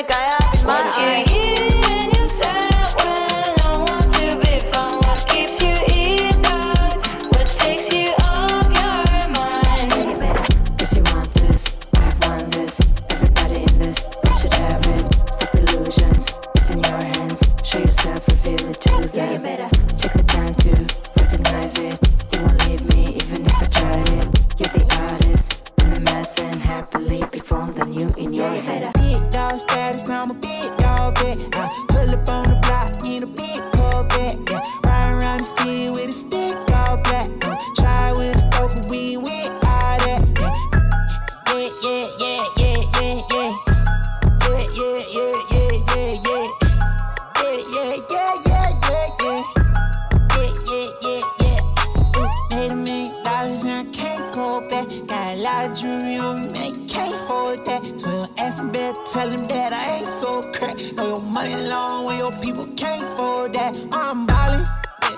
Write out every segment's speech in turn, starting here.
like I have been much. You in yourself when no one to be found. What keeps you eased out? What takes you off your mind? Guess you want this, I want this. Everybody in this, we should have it. Stop illusions, it's in your hands. Show yourself, reveal it to them. Take the time to recognize it. You won't leave me even if I tried it. You're the artist in the mess and happily perform the new in your hands. Big dog status, I'm a big dog vet. I pull up on the block in a big Corvette. Yeah. Ride around the city with a stick all black. Try with a stroke, but we ain't with all that. Yeah, yeah, yeah, yeah, yeah, yeah. Yeah, yeah, yeah, yeah, yeah, yeah. Yeah, yeah, yeah, yeah, yeah, yeah. Yeah, yeah, yeah, yeah. Made $1 million and I can't go back. Got a lot of jewelry on me, man, can't hold that. 12 asking better, tell him that I ain't so crack. Know your money long when your people can't afford that. I'm ballin', yeah.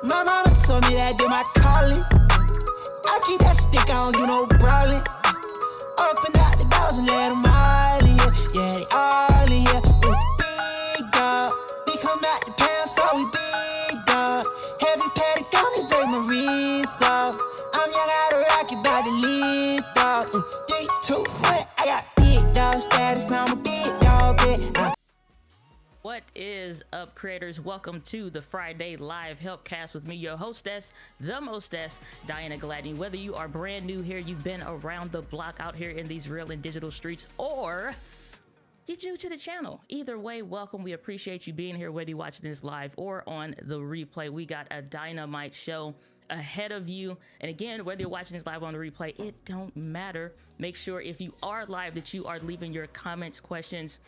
My mama told me that did my calling. I keep that stick, I don't do no brawling. Open out the doors and let them all in here. Yeah, they all in here. Ooh, big dog. We come out the pound, so we big dog. Heavy patty gun, they break my wrist off. I'm young out of rocket, about to lead dog. 3, 2, 1, I got big dog status, I'm a big dog vet. What is up, creators? Welcome to the Friday Live Helpcast with me, your hostess, the mostess, Diana Gladney. Whether you are brand new here, you've been around the block out here in these real and digital streets, or you're new to the channel. Either way, welcome. We appreciate you being here, whether you're watching this live or on the replay. We got a dynamite show ahead of you. And again, whether you're watching this live on the replay, it don't matter. Make sure if you are live that you are leaving your comments, questions,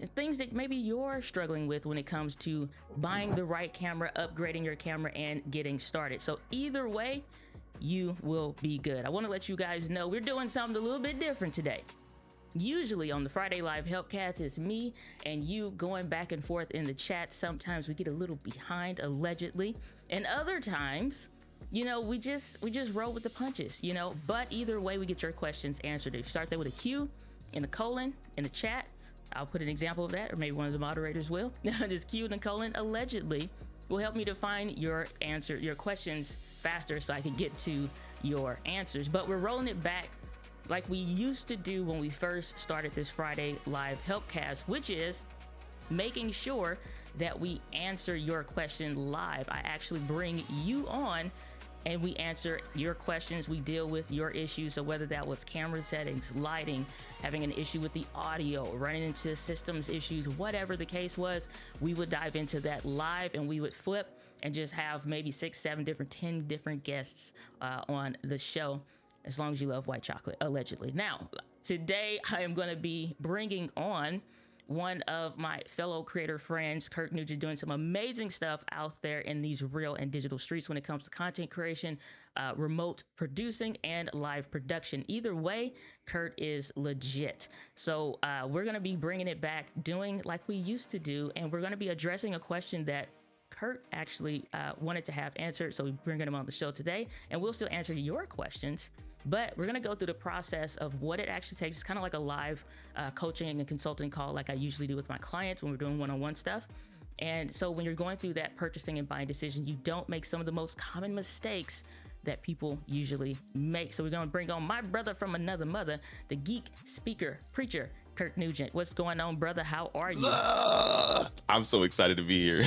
and things that maybe you're struggling with when it comes to buying the right camera, upgrading your camera, and getting started. So either way, you will be good. I want to let you guys know we're doing something a little bit different today. Usually on the Friday Live Helpcast, it's me and you going back and forth in the chat. Sometimes we get a little behind, allegedly, and other times, you know, we just roll with the punches, you know. But either way, we get your questions answered. If you start there with a Q and a colon in the chat, I'll put an example of that, or maybe one of the moderators will. Just Q and a colon allegedly will help me to find your answer, your questions faster, so I can get to your answers. But we're rolling it back like we used to do when we first started this Friday Live Helpcast, which is making sure that we answer your question live. I actually bring you on and we answer your questions. We deal with your issues. So whether that was camera settings, lighting, having an issue with the audio, running into systems issues, whatever the case was, we would dive into that live and we would flip and just have maybe 6, 7 different, 10 different guests on the show, as long as you love white chocolate, allegedly. Now, today I am going to be bringing on one of my fellow creator friends, Kurt Nugent, doing some amazing stuff out there in these real and digital streets when it comes to content creation, remote producing, and live production. Either way, Kurt is legit. So we're going to be bringing it back, doing like we used to do, and we're going to be addressing a question that Kurt actually wanted to have answered. So we're bringing him on the show today, and we'll still answer your questions. But we're going to go through the process of what it actually takes. It's kind of like a live coaching and consulting call like I usually do with my clients when we're doing one-on-one stuff. And so when you're going through that purchasing and buying decision, you don't make some of the most common mistakes that people usually make. So we're going to bring on my brother from another mother, the geek, speaker, preacher, Kurt Nugent. What's going on, brother? How are you? I'm so excited to be here.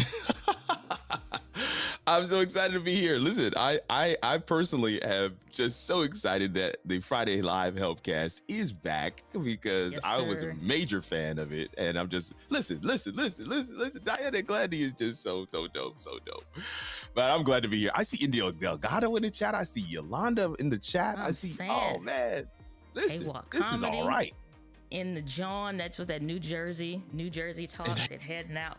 I'm so excited to be here. Listen, I personally am just so excited that the Friday Live Helpcast is back, because I was a major fan of it. And I'm just, listen. Diana Gladney is just so dope. But I'm glad to be here. I see Indio Delgado in the chat. I see Yolanda in the chat. Oh man, listen, this is all right. In the John, that's what that New Jersey talk, that heading out.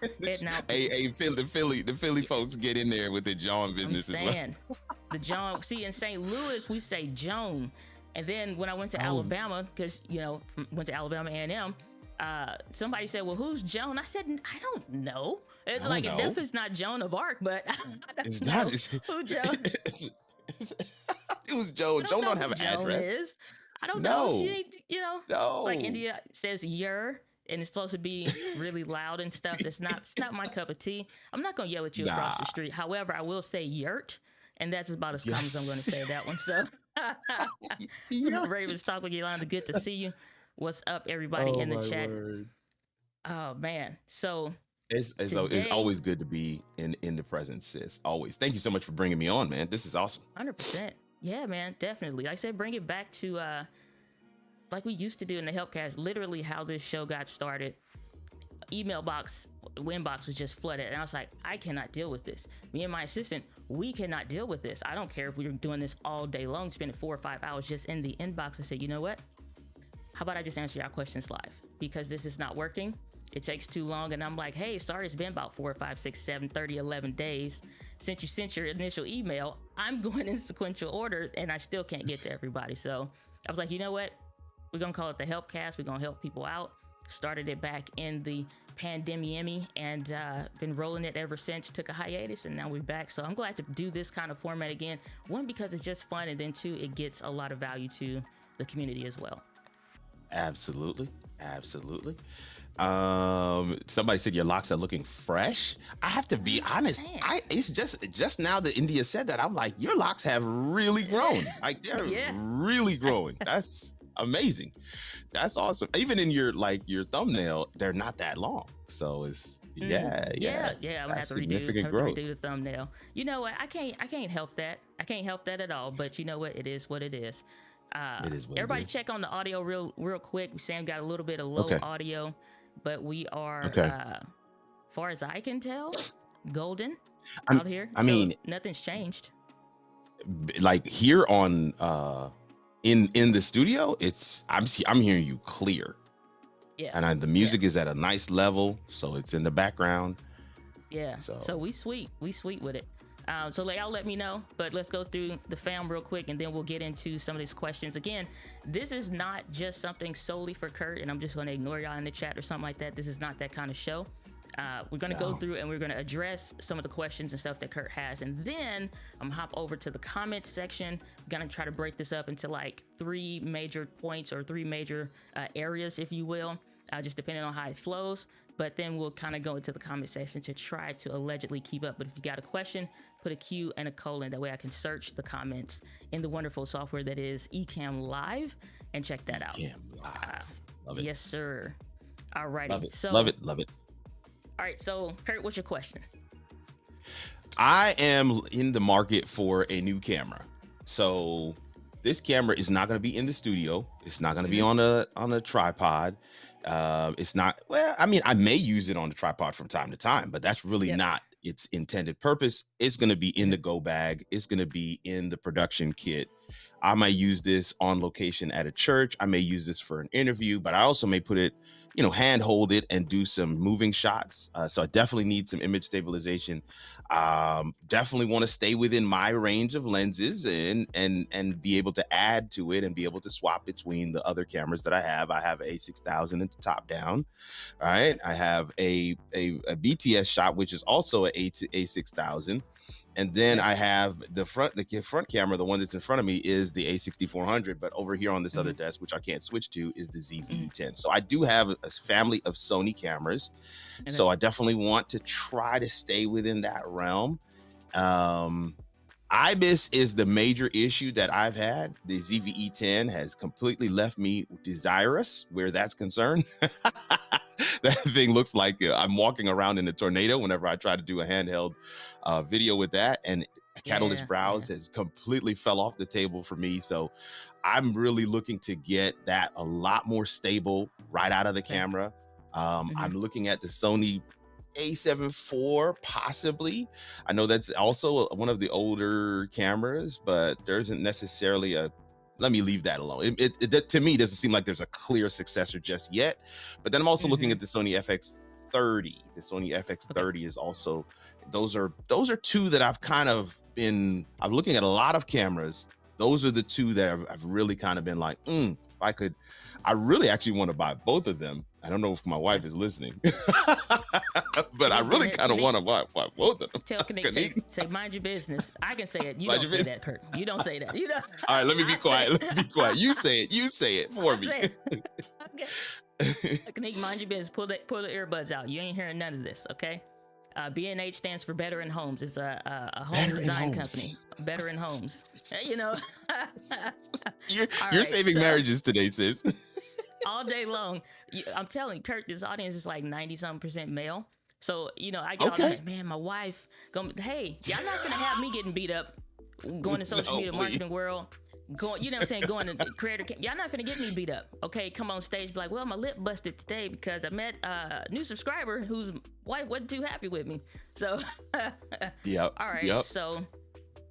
Hey, the Philly folks get in there with the John business as well. The John, see, in St. Louis, we say Joan. And then when I went to Alabama, because, you know, went to Alabama A&M, somebody said, well, who's Joan? I said, I don't know. It's like, it definitely is not Joan of Arc, but I don't know who Joan. It was Joan. Joan don't have an address. I don't know. She ain't, you know. No. It's like India says your and it's supposed to be really loud and stuff. It's not my cup of tea. I'm not gonna yell at you across the street. However, I will say yurt, and that's about as calm as I'm gonna say that one. So Yeah. Ravens talk with Yolanda. Good to see you. What's up, everybody in the chat? Word. Oh man. So It's today, always good to be in the presence, sis. Always. Thank you so much for bringing me on, man. This is awesome. 100%. Yeah, man, definitely. Like I said, bring it back to like we used to do in the Helpcast. Literally, how this show got started. Inbox was just flooded, and I was like, I cannot deal with this. Me and my assistant, we cannot deal with this. I don't care if we were doing this all day long, spending 4 or 5 hours just in the inbox. I said, you know what? How about I just answer y'all questions live? Because this is not working. It takes too long. And I'm like, hey, sorry, it's been about 4, 5, 6, 7, 30, 11 days since you sent your initial email. I'm going in sequential orders and I still can't get to everybody. So I was like, you know what? We're going to call it the Helpcast. We're going to help people out. Started it back in the pandemic and been rolling it ever since. Took a hiatus and now we're back. So I'm glad to do this kind of format again. One, because it's just fun. And then two, it gets a lot of value to the community as well. Absolutely. Somebody said your locks are looking fresh. I have to be honest. It's just now that India said that, I'm like, your locks have really grown. Like they're really growing. That's amazing. That's awesome. Even in your thumbnail, they're not that long. So it's I'm gonna have to redo the thumbnail. You know what? I can't help that. I can't help that at all. But you know what? It is what it is. It is what everybody it is. Check on the audio real quick. Sam got a little bit of low audio, but we are far as I can tell, golden out here. I mean, nothing's changed. Like here on in the studio, I'm hearing you clear. Yeah. And the music is at a nice level, so it's in the background. Yeah. So we sweet with it. So y'all let me know, but let's go through the fam real quick and then we'll get into some of these questions. Again, this is not just something solely for Kurt and I'm just going to ignore y'all in the chat or something like that. This is not that kind of show. We're going to go through and we're going to address some of the questions and stuff that Kurt has. And then I'm hop over to the comment section. I'm going to try to break this up into like 3 major points or 3 major areas, if you will, just depending on how it flows. But then we'll kind of go into the comment section to try to allegedly keep up. But if you got a question, put a Q and a colon. That way I can search the comments in the wonderful software that is Ecamm Live and check that out. Love it. Yes, sir. All righty. Love it. All right. So, Kurt, what's your question? I am in the market for a new camera. So this camera is not going to be in the studio. It's not going to be on a tripod. It's not, well, I mean, I may use it on the tripod from time to time, but that's really not its intended purpose. It's going to be in the go bag. It's going to be in the production kit. I might use this on location at a church. I may use this for an interview, but I also may put it, hand hold it and do some moving shots. So I definitely need some image stabilization. Definitely want to stay within my range of lenses and be able to add to it and be able to swap between the other cameras that I have. I have a A6000 at the top down. All right. I have a BTS shot, which is also a A6000. And then I have the front camera, the one that's in front of me is the A6400, but over here on this other desk, which I can't switch to, is the ZV-E10. So I do have a family of Sony cameras. So I definitely want to try to stay within that realm. IBIS is the major issue that I've had. The ZV-E10 has completely left me desirous where that's concerned. That thing looks like I'm walking around in a tornado whenever I try to do a handheld video with that. And Catalyst Browse has completely fell off the table for me. So I'm really looking to get that a lot more stable right out of the camera. I'm looking at the Sony A7 IV, possibly. I know that's also one of the older cameras, but there isn't necessarily let me leave that alone. It to me doesn't seem like there's a clear successor just yet. But then I'm also looking at the Sony FX30. The Sony FX30 is also, those are 2 that I've kind of been, I'm looking at a lot of cameras. Those are the 2 that I've really kind of been like, if I could, I really actually want to buy both of them. I don't know if my wife is listening, but I really kind of want to buy both of them. Tell Kanique, say, mind your business. I can say it. You don't say that, Kurt. You don't say that. All right, let me be quiet. Let me be quiet. You say it. You say it for me. Okay. Nick, mind your business. Pull the earbuds out. You ain't hearing none of this, okay? B&H stands for Better in Homes. It's a home Better in design Homes. company. Better in Homes. You know. You're right, saving marriages today, sis. All day long. I'm telling you, Kurt, this audience is like 90-something% male. So, you know, I get all Okay. the, man, my wife, hey, y'all not going to have me getting beat up going to social No, media please. marketing world. Going, you know what I'm saying? Going to creator, y'all not finna get me beat up. Okay, come on stage, be like, well, my lip busted today because I met a new subscriber whose wife wasn't too happy with me. So, Yep. all right. Yep. So,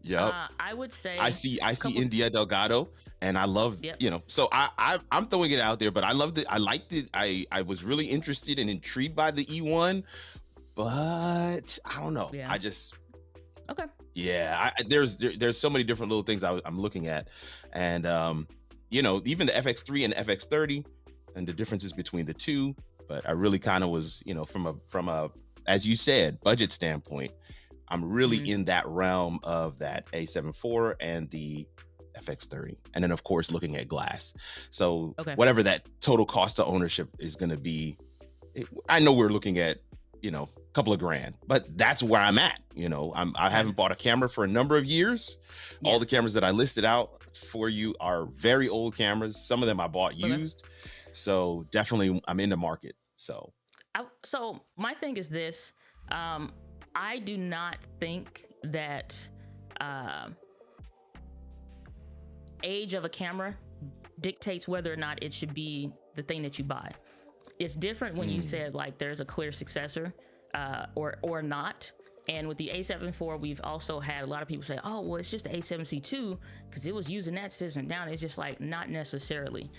Yep. I would say I see India Delgado, and I love, Yep. you know, so I'm throwing it out there, but I loved it. I liked it. I was really interested and intrigued by the E1, but I don't know. Yeah. I just, okay. yeah, there's so many different little things I'm looking at, and you know, even the FX3 and FX30 and the differences between the two. But I really kind of was, you know, from a as you said, budget standpoint, I'm really in that realm of that A7 IV and the FX30, and then of course looking at glass. So Okay. whatever that total cost of ownership is going to be, I know we're looking at, you know, a couple of grand, but that's where I'm at. You know, I haven't bought a camera for a number of years. Yeah. All the cameras that I listed out for you are very old cameras. Some of them I bought used. So definitely I'm in the market. So So my thing is this. I do not think that age of a camera dictates whether or not it should be the thing that you buy. It's different when you said like there's a clear successor or not. And with the A7 IV, we've also had a lot of people say, oh, well, it's just the A7C2 because it was using that system. Now it's just like not necessarily.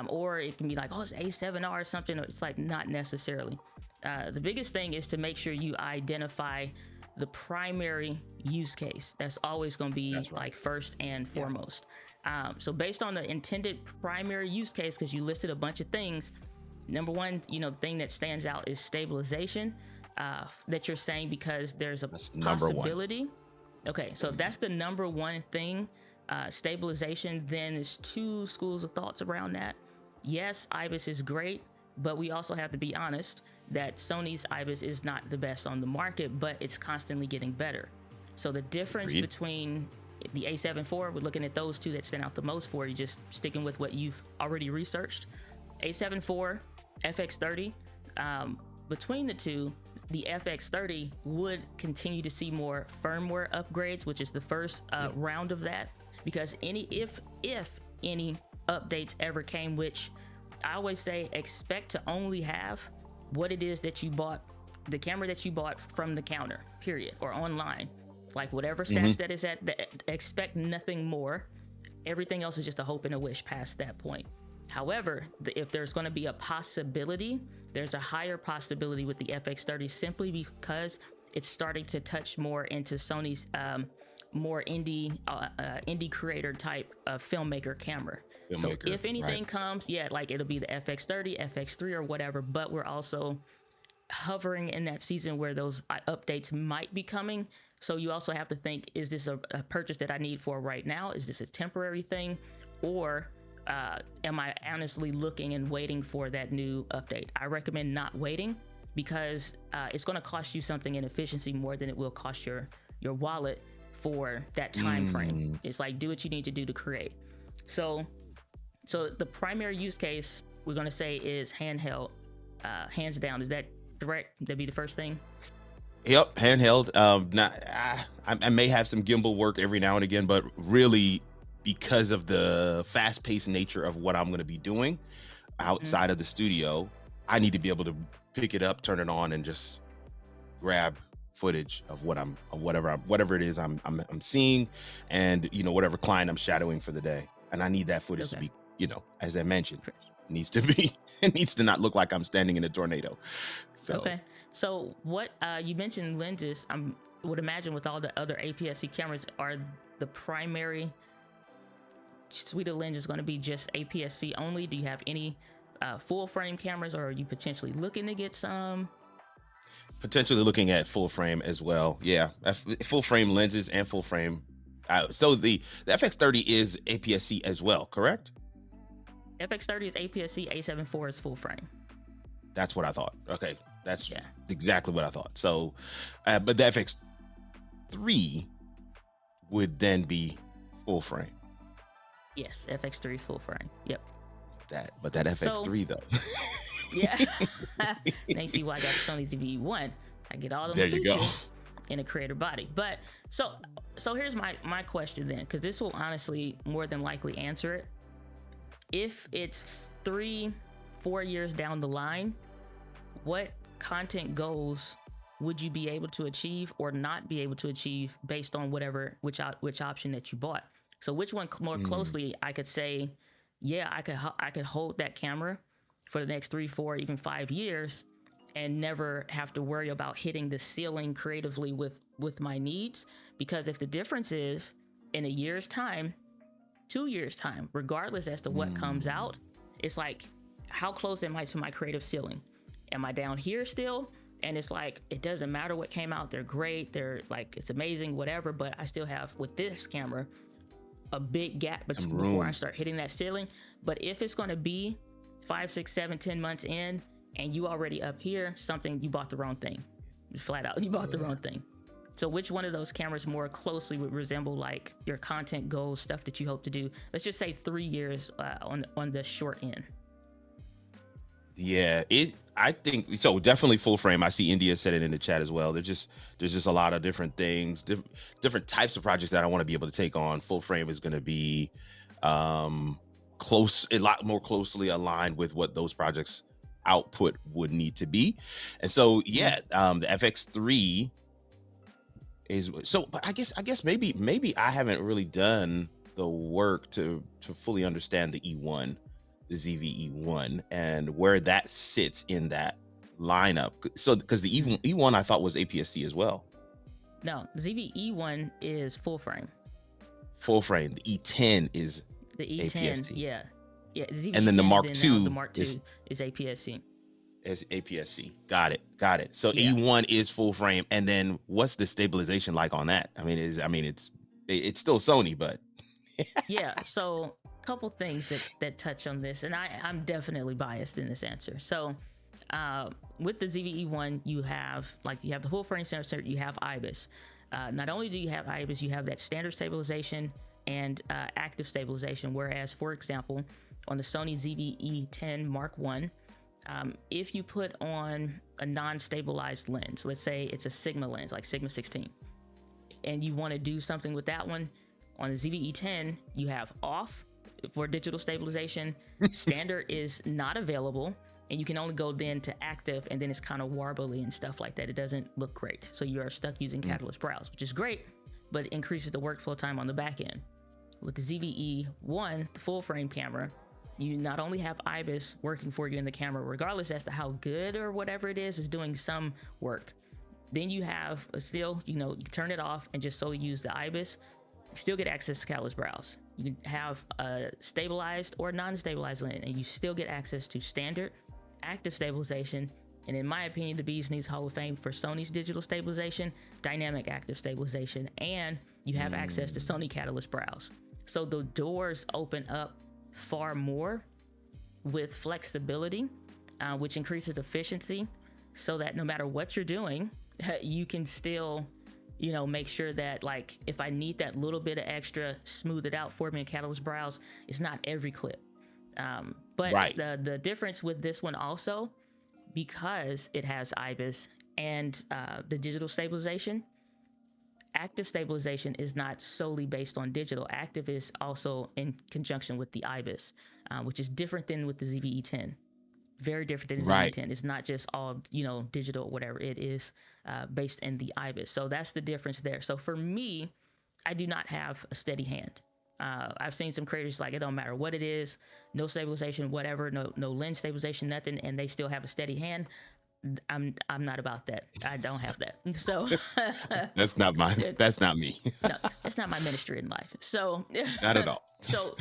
Or it can be like, oh, it's A7R or something. It's like not necessarily. The biggest thing is to make sure you identify the primary use case. That's always going to be like first and foremost. So based on the intended primary use case, because you listed a bunch of things, number one, you know, the thing that stands out is stabilization that you're saying because there's a possibility. Okay, so if that's the number one thing, stabilization, then there's two schools of thoughts around that. Yes, IBIS is great, but we also have to be honest that Sony's IBIS is not the best on the market, but it's constantly getting better. So the difference between the A7 IV, we're looking at those two that stand out the most for you, just sticking with what you've already researched. A7 IV, FX30, between the two, the FX30 would continue to see more firmware upgrades, which is the first round of that, because if any updates ever came, which I always say expect to only have what it is that you bought, the camera that you bought from the counter, period, or online, like whatever stats that is at, expect nothing more. Everything else is just a hope and a wish past that point. However, if there's going to be a possibility, there's a higher possibility with the FX30 simply because it's starting to touch more into Sony's more indie creator type of filmmaker camera. So if anything comes, like it'll be the FX30, FX3 or whatever, but we're also hovering in that season where those updates might be coming. So you also have to think, is this a purchase that I need for right now? Is this a temporary thing? Or am I honestly looking and waiting for that new update? I recommend not waiting because it's going to cost you something in efficiency more than it will cost your wallet for that time frame. It's like, do what you need to do to create. So the primary use case we're going to say is handheld, hands down. Is that correct? That'd be the first thing? Yep, handheld. I may have some gimbal work every now and again, but really because of the fast-paced nature of what I'm going to be doing outside of the studio, I need to be able to pick it up, turn it on, and just grab footage of whatever it is I'm seeing, and whatever client I'm shadowing for the day. And I need that footage to be, as I mentioned, it needs to not look like I'm standing in a tornado. So what you mentioned lenses, I would imagine with all the other APS-C cameras, are the primary suite of lenses going to be just APS-C only? Do you have any full frame cameras, or are you potentially looking to get some? Potentially looking at full frame as well. Yeah, full frame lenses and full frame. So the FX30 is APS-C as well, correct? FX30 is APS-C, A7 IV is full frame. That's what I thought. Okay, that's exactly what I thought. So, but the FX3 would then be full frame. Yes, FX3 is full frame. Yep. But that FX3 though. Yeah. Now you see why I got the Sony ZV-E1. I get all the there you go. in a creator body. But so here's my question then, because this will honestly more than likely answer it. If it's 3-4 years down the line, what content goals would you be able to achieve or not be able to achieve based on which option that you bought? So which one more closely I could say, yeah, I could hold that camera for the next 3, 4, even 5 years and never have to worry about hitting the ceiling creatively with my needs. Because if the difference is in a year's time, 2 years time, regardless as to what comes out, it's like, how close am I to my creative ceiling? Am I down here still? And it's like, it doesn't matter what came out. They're great. They're like, it's amazing, whatever. But I still have, with this camera, a big gap before I start hitting that ceiling. But if it's going to be 5, 6, 7, 10 months in, and you already up here, you bought the wrong thing. Flat out, you bought the wrong thing. So which one of those cameras more closely would resemble like your content goals, stuff that you hope to do? Let's just say 3 years on the short end. Yeah, I think so. Definitely full frame. I see India said it in the chat as well. There's just a lot of different things, different types of projects that I want to be able to take on. Full frame is going to be a lot more closely aligned with what those projects output would need to be. And so the FX3 is so. But I guess maybe I haven't really done the work to fully understand the E1. The ZV-E1 and where that sits in that lineup. So because the E1 I thought was APS-C as well. No, the ZV-E1 is full frame. Full frame. The E10 is the E10. APS-C. Yeah. The ZV-E10, and then the Mark II, the Mark II is APS-C. Is APS-C. Got it. So E1 is full frame. And then what's the stabilization like on that? I mean, it's still Sony, but yeah. So couple things that touch on this, and I'm definitely biased in this answer. So with the ZV-E1, you have the full frame sensor, you have IBIS. Not only do you have IBIS, you have that standard stabilization and active stabilization. Whereas, for example, on the Sony ZV-E10 Mark I, if you put on a non-stabilized lens, let's say it's a Sigma lens, like Sigma 16, and you want to do something with that one, on the ZV-E10, you have off for digital stabilization. Standard is not available, and you can only go then to active, and then it's kind of warbly and stuff like that. It doesn't look great. So you are stuck using Catalyst Browse, which is great, but it increases the workflow time on the back end. With the ZV-E1, the full frame camera, you not only have IBIS working for you in the camera, regardless as to how good or whatever it is doing some work. Then you have you turn it off and just solely use the IBIS. You still get access to Catalyst Browse. You can have a stabilized or non-stabilized lens, and you still get access to standard, active stabilization, and in my opinion, the bee's knees Hall of Fame for Sony's digital stabilization, dynamic active stabilization, and you have access to Sony Catalyst Browse. So the doors open up far more with flexibility, which increases efficiency, so that no matter what you're doing, you can still make sure that, like, if I need that little bit of extra, smooth it out for me in Catalyst Browse. It's not every clip. But right. The difference with this one also, because it has IBIS and the digital stabilization, active stabilization is not solely based on digital. Active is also in conjunction with the IBIS, which is different than with the ZV-E10. Very different than the ZV-E10. It's not just all, digital or whatever. It is based in the IBIS. So that's the difference there. So for me, I do not have a steady hand. I've seen some creators like, it don't matter what it is, no stabilization, whatever, no lens stabilization, nothing, and they still have a steady hand. I'm not about that. I don't have that. So that's not me. No, that's not my ministry in life. So not at all. So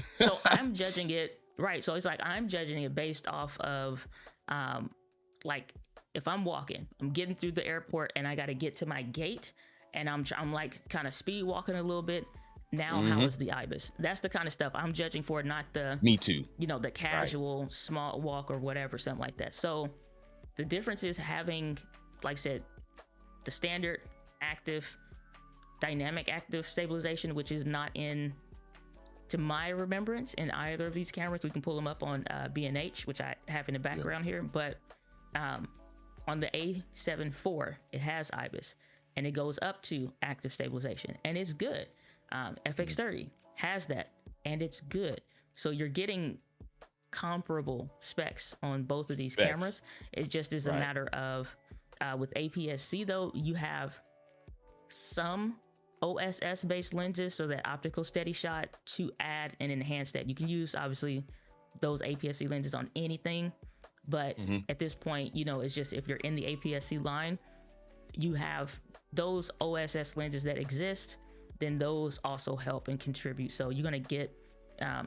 I'm judging it. Right. So it's like, I'm judging it based off of, like, if I'm walking, I'm getting through the airport and I got to get to my gate, and I'm like kind of speed walking a little bit. Now, how is the ibis? That's the kind of stuff I'm judging for, not the, Me too. you know, the casual small walk or whatever, something like that. So the difference is having, like I said, the standard active, dynamic active stabilization, which is not in, to my remembrance, in either of these cameras. We can pull them up on B&H, which I have in the background here. But on the A7 IV, it has ibis, and it goes up to active stabilization, and it's good. FX30 has that, and it's good. So you're getting comparable specs on both of these cameras. It just is a matter of, with APS-C though, you have some OSS based lenses, so that optical steady shot, to add and enhance that. You can use obviously those APS-C lenses on anything, but at this point, you know, it's just, if you're in the APS-C line, you have those OSS lenses that exist, then those also help and contribute. So you're gonna get,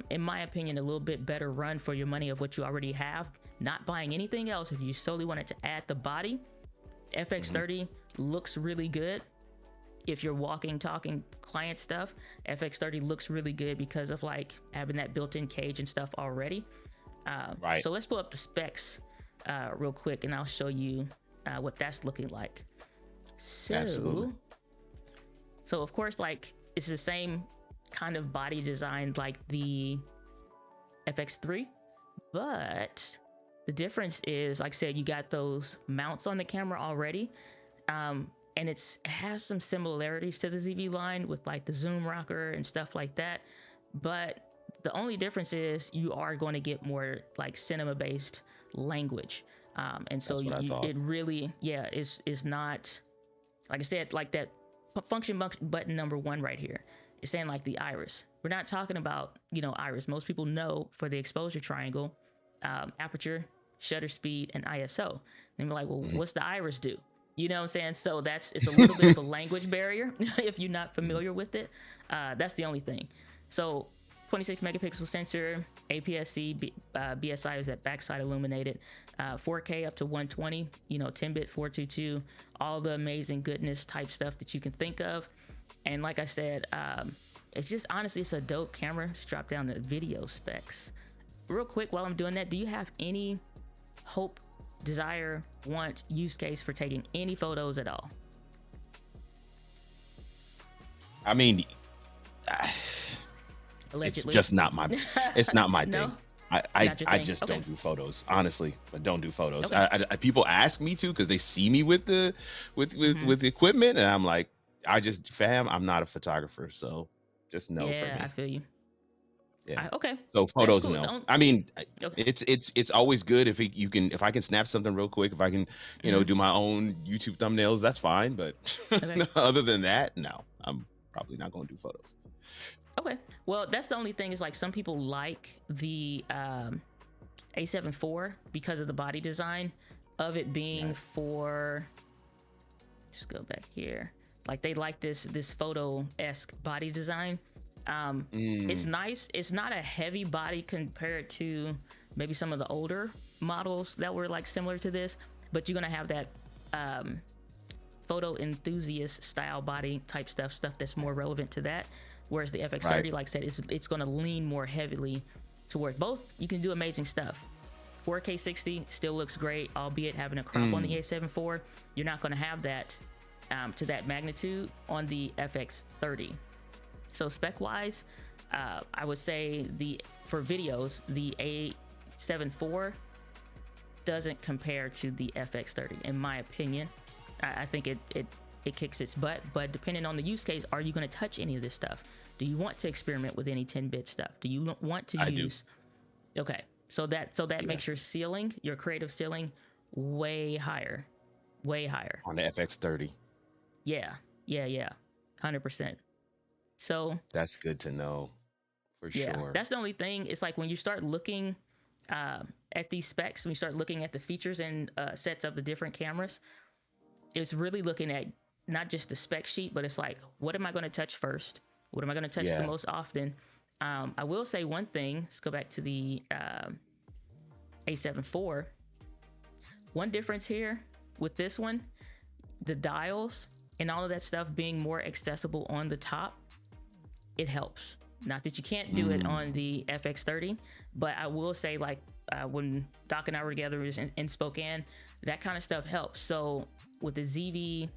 in my opinion, a little bit better run for your money of what you already have, not buying anything else. If you solely wanted to add the body, FX30 looks really good. If you're walking, talking client stuff, FX30 looks really good because of like having that built-in cage and stuff already. So let's pull up the specs real quick, and I'll show you what that's looking like. So of course, like, it's the same kind of body design like the FX3, but the difference is, like I said, you got those mounts on the camera already, and it has some similarities to the ZV line with like the zoom rocker and stuff like that, but the only difference is you are going to get more like cinema based language, and so it really is not, like I said, like that function button number 1 right here. It's saying like the iris. We're not talking about, you know, iris. Most people know for the exposure triangle, aperture, shutter speed, and ISO. And we're like, well, what's the iris do? You know what I'm saying? So it's a little bit of a language barrier if you're not familiar with it. That's the only thing. So 26 megapixel sensor, APS-C, BSI is that backside illuminated, 4K up to 120, you know, 10-bit 422, all the amazing goodness type stuff that you can think of. And like I said, it's just, honestly, it's a dope camera. Let's drop down the video specs real quick while I'm doing that. Do you have any hope, desire, want, use case for taking any photos at all? I mean, Allegedly. It's just not my, it's not my No? thing. I just don't do photos, honestly. I don't do photos. Okay. People ask me to because they see me with the with the equipment, and I'm like, I'm not a photographer, so just no for me. I feel you. Yeah. Okay. So photos, cool. no. I mean, Okay. it's always good if if I can snap something real quick, if I can, you know, do my own YouTube thumbnails, that's fine. But other than that, no, I'm probably not going to do photos. Okay. Well, that's the only thing, is like some people like the A7 IV because of the body design of it being for, just go back here. Like they like this photo-esque body design. It's nice. It's not a heavy body compared to maybe some of the older models that were like similar to this, but you're gonna have that photo enthusiast style body type stuff that's more relevant to that. Whereas the FX30, like I said, it's gonna lean more heavily towards both. You can do amazing stuff. 4K 60 still looks great, albeit having a crop on the A7 IV. You're not gonna have that to that magnitude on the FX30. So spec wise, I would say for videos, the A7 IV doesn't compare to the FX30 in my opinion. I think it kicks its butt, but depending on the use case, are you going to touch any of this stuff? Do you want to experiment with any 10-bit stuff? Do you want to use? Okay, so that makes your ceiling, your creative ceiling, way higher On the FX30. Yeah, 100%. So that's good to know for sure. That's the only thing. It's like when you start looking at these specs, when you start looking at the features and sets of the different cameras, it's really looking at not just the spec sheet, but it's like, what am I going to touch first? What am I going to touch the most often? I will say one thing. Let's go back to the A7 IV. One difference here with this one, the dials and all of that stuff being more accessible on the top. it helps. Not that you can't do it on the FX30, but I will say, like, when Doc and I were together in Spokane, that kind of stuff helps. So with the ZV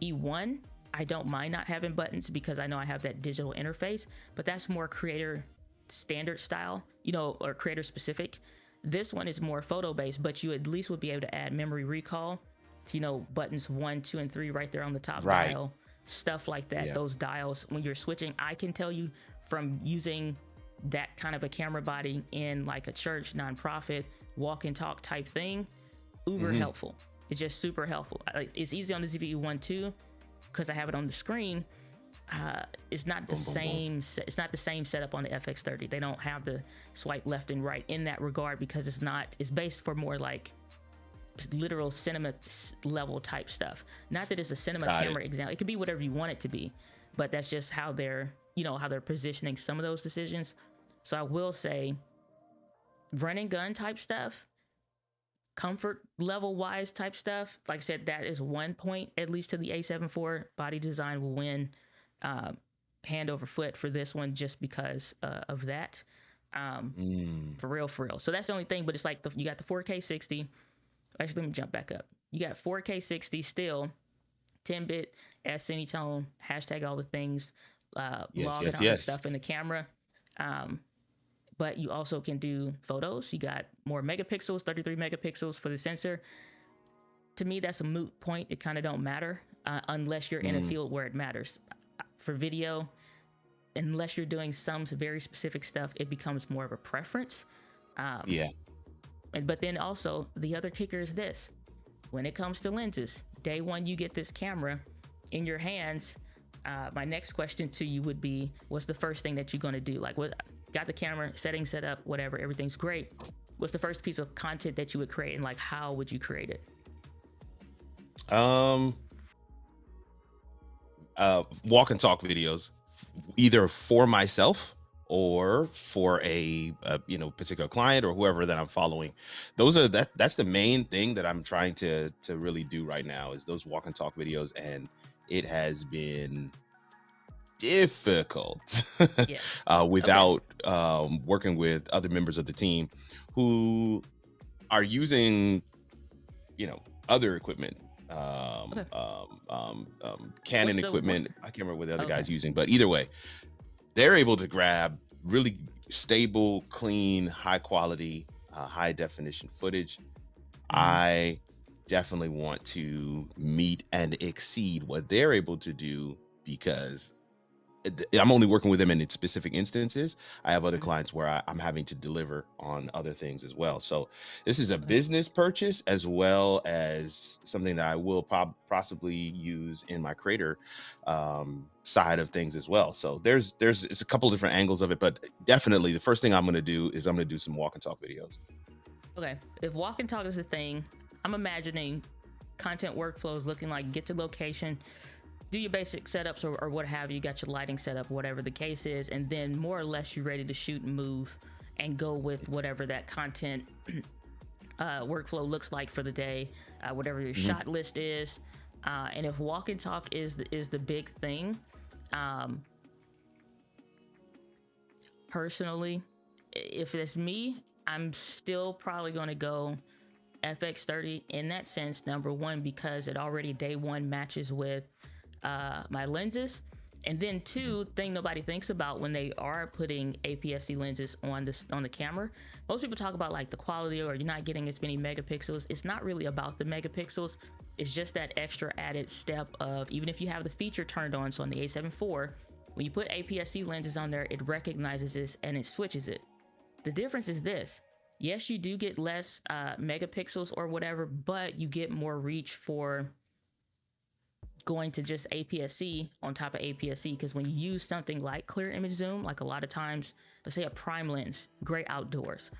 E1, I don't mind not having buttons because I know I have that digital interface, but that's more creator standard style, you know, or creator specific. This one is more photo based, but you at least would be able to add memory recall to, you know, buttons 1, 2, and 3 right there on the top dial, stuff like that. Those dials, when you're switching, I can tell you from using that kind of a camera body in like a church, nonprofit, walk and talk type thing, uber helpful. It's just super helpful. It's easy on the ZV-E1 too, because I have it on the screen. It's not the same. It's not the same setup on the FX30. They don't have the swipe left and right in that regard because it's not. It's based for more like literal cinema level type stuff. Not that it's a cinema camera example. It could be whatever you want it to be, but that's just how they're, you know, how they're positioning some of those decisions. So I will say, run and gun type stuff, comfort level wise type stuff. Like I said, that is 1 point at least to the A7 IV. Body design will win hand over foot for this one just because of that. For real. So that's the only thing. But it's like you got the 4K 60. Actually, let me jump back up. You got 4K 60 still, 10-bit S-Cinetone, hashtag all the things, log and all the stuff in the camera. But you also can do photos. You got more megapixels, 33 megapixels for the sensor. To me, that's a moot point. It kind of don't matter unless you're in a field where it matters. For video, unless you're doing some very specific stuff, it becomes more of a preference. But then also, the other kicker is this. When it comes to lenses, day one you get this camera in your hands, my next question to you would be, what's the first thing that you're going to do? Like, what? Got the camera, settings set up, whatever, everything's great. What's the first piece of content that you would create, and like, how would you create it? Walk and talk videos, either for myself or for a you know, particular client or whoever that I'm following. That's the main thing that I'm trying to really do right now, is those walk and talk videos, and it has been difficult without working with other members of the team who are using, you know, other equipment, Canon equipment. I can't remember what the other guy's using, but either way, they're able to grab really stable, clean, high quality, high definition footage. I definitely want to meet and exceed what they're able to do, because I'm only working with them in specific instances. I have other clients where I'm having to deliver on other things as well. So this is a business purchase as well as something that I will possibly use in my creator side of things as well. So it's a couple different angles of it, but definitely the first thing I'm going to do is I'm going to do some walk and talk videos. Okay, if walk and talk is the thing, I'm imagining content workflows looking like get to location, do your basic setups or what have you, got your lighting set up, whatever the case is, and then more or less you're ready to shoot and move and go with whatever that content workflow looks like for the day, whatever your shot list is. And if walk and talk is the big thing, personally, if it's me, I'm still probably going to go FX30 in that sense. Number one, because it already day one matches with my lenses, and then two, thing nobody thinks about when they are putting APS-C lenses on the camera. Most people talk about like the quality, or you're not getting as many megapixels. It's not really about the megapixels. It's just that extra added step of, even if you have the feature turned on, so on the A7 IV, when you put APS-C lenses on there, it recognizes this and it switches it. The difference is this: yes, you do get less megapixels or whatever, but you get more reach for going to just APS-C on top of APS-C, because when you use something like clear image zoom, like a lot of times, let's say a prime lens, great outdoors,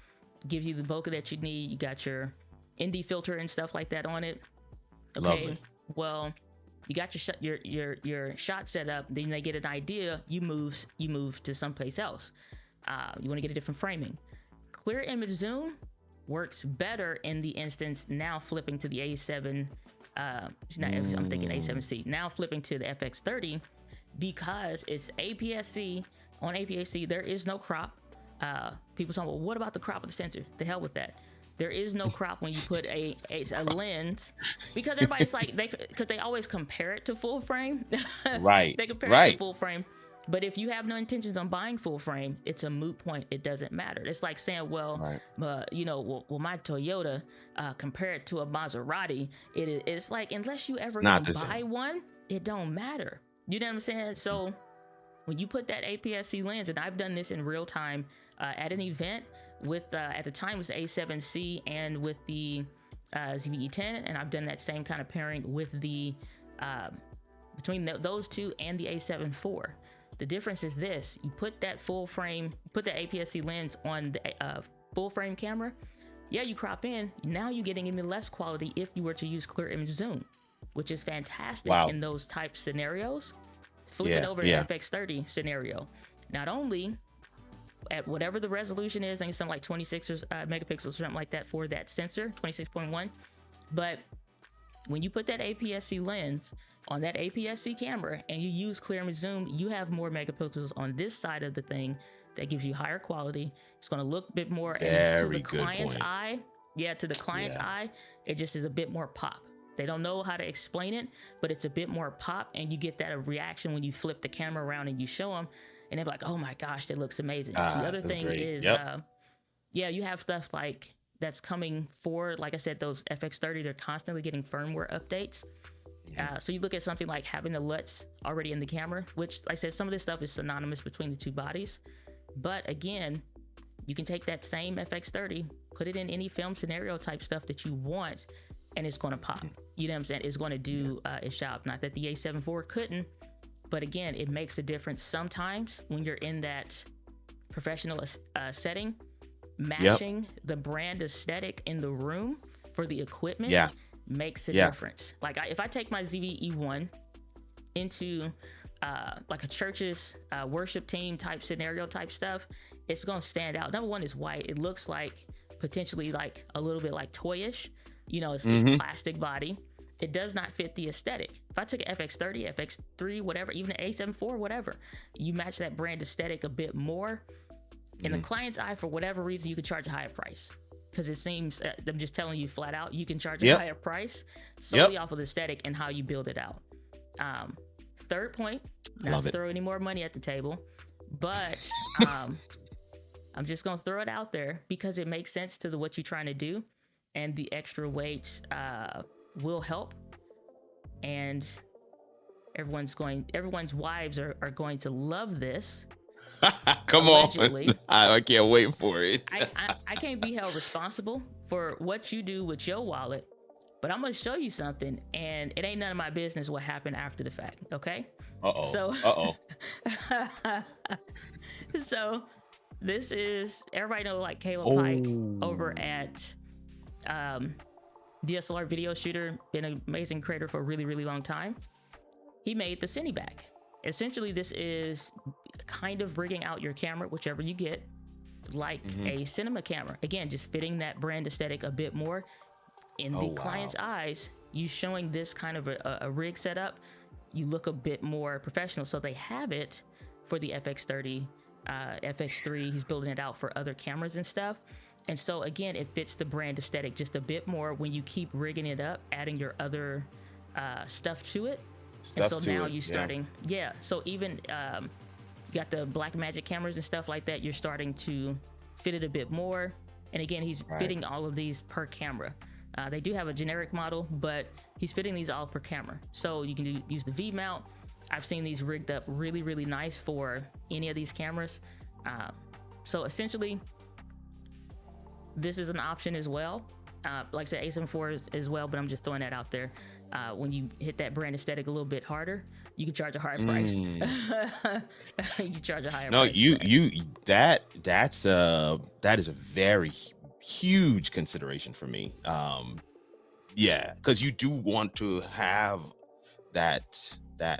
gives you the bokeh that you need. You got your ND filter and stuff like that on it. Okay, lovely. Well, you got your shot set up, then they get an idea, you move to someplace else. You want to get a different framing. Clear image zoom works better in the instance now flipping to the A7. I'm thinking A7C. Now flipping to the FX30, because it's APS-C. On APS-C, there is no crop. People talk, well, what about the crop of the sensor? The hell with that. There is no crop when you put a lens, because everybody's like, because they always compare it to full frame. Right. They compare it to full frame. But if you have no intentions on buying full frame, it's a moot point. It doesn't matter. It's like saying, well, you know, well, my Toyota, compared to a Maserati, it's like, unless you ever buy one, it don't matter. You know what I'm saying? So when you put that APS-C lens, and I've done this in real time at an event with, at the time it was the A7C and with the ZVE10, and I've done that same kind of pairing with the, between those two and the A7 IV. The difference is this: you put that full frame, put the APS-C lens on the full frame camera. Yeah, you crop in. Now you're getting even less quality if you were to use clear image zoom, which is fantastic in those type scenarios. Flip it over to FX30 scenario. Not only at whatever the resolution is, I think it's something like 26 megapixels or something like that for that sensor, 26.1. But when you put that APS-C lens on that APS-C camera and you use clear image zoom, you have more megapixels on this side of the thing that gives you higher quality. It's going to look a bit more to the client's eye. Yeah, to the client's eye, it just is a bit more pop. They don't know how to explain it, but it's a bit more pop, and you get that reaction when you flip the camera around and you show them, and they're like, "Oh my gosh, that looks amazing." The other thing is, you have stuff like that's coming forward. Like I said, those FX30, they're constantly getting firmware updates. So you look at something like having the LUTs already in the camera, which, like I said, some of this stuff is synonymous between the two bodies. But again, you can take that same FX30, put it in any film scenario type stuff that you want, and it's going to pop. You know what I'm saying? It's going to do its job. Not that the A7 IV couldn't, but again, it makes a difference sometimes when you're in that professional setting. Matching the brand aesthetic in the room for the equipment makes a difference. Like if I take my ZVE1 into like a church's worship team type scenario type stuff, it's going to stand out. Number one, is white. It looks like potentially like a little bit like toyish. You know, it's this plastic body. It does not fit the aesthetic. If I took an FX30, FX3, whatever, even an A7 IV, whatever, you match that brand aesthetic a bit more. In the client's eye, for whatever reason, you could charge a higher price. Because it seems, I'm just telling you flat out, you can charge a higher price solely off of the aesthetic and how you build it out. Third point, not to throw any more money at the table, but I'm just going to throw it out there because it makes sense to what you're trying to do, and the extra weight will help. And everyone's wives are going to love this. Come allegedly. On. I can't wait for it. I can't be held responsible for what you do with your wallet, but I'm going to show you something, and it ain't none of my business what happened after the fact, okay? So this is, everybody know like Caleb Pike over at DSLR video shooter, been an amazing creator for a really, really long time. He made the Cineback. Essentially, this is kind of rigging out your camera, whichever you get, like a cinema camera. Again, just fitting that brand aesthetic a bit more in the client's eyes. You showing this kind of a rig setup, you look a bit more professional. So they have it for the FX30, FX3. He's building it out for other cameras and stuff. And so again, it fits the brand aesthetic just a bit more when you keep rigging it up, adding your other stuff to it. And so now you're starting, so even you got the Blackmagic cameras and stuff like that, you're starting to fit it a bit more. And again, he's fitting all of these per camera. They do have a generic model, but he's fitting these all per camera. So you can use the V mount. I've seen these rigged up really, really nice for any of these cameras. So essentially, this is an option as well. Like I said, A7 IV as well, but I'm just throwing that out there. When you hit that brand aesthetic a little bit harder, you can charge a higher price. You can charge a higher price. That is a very huge consideration for me. Because you do want to have that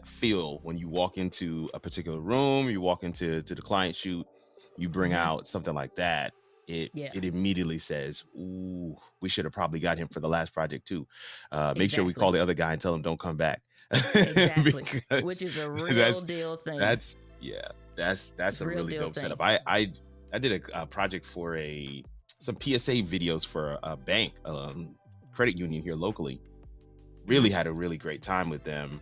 feel when you walk into a particular room, you walk into the client shoot, you bring out something like that. It immediately says, ooh, we should have probably got him for the last project too. Make sure we call the other guy and tell him don't come back. Exactly. Because Which is a real that's deal thing. that's yeah, that's a Real really deal dope thing. setup. I did a project for some PSA videos for a bank, credit union here locally. Really had a really great time with them.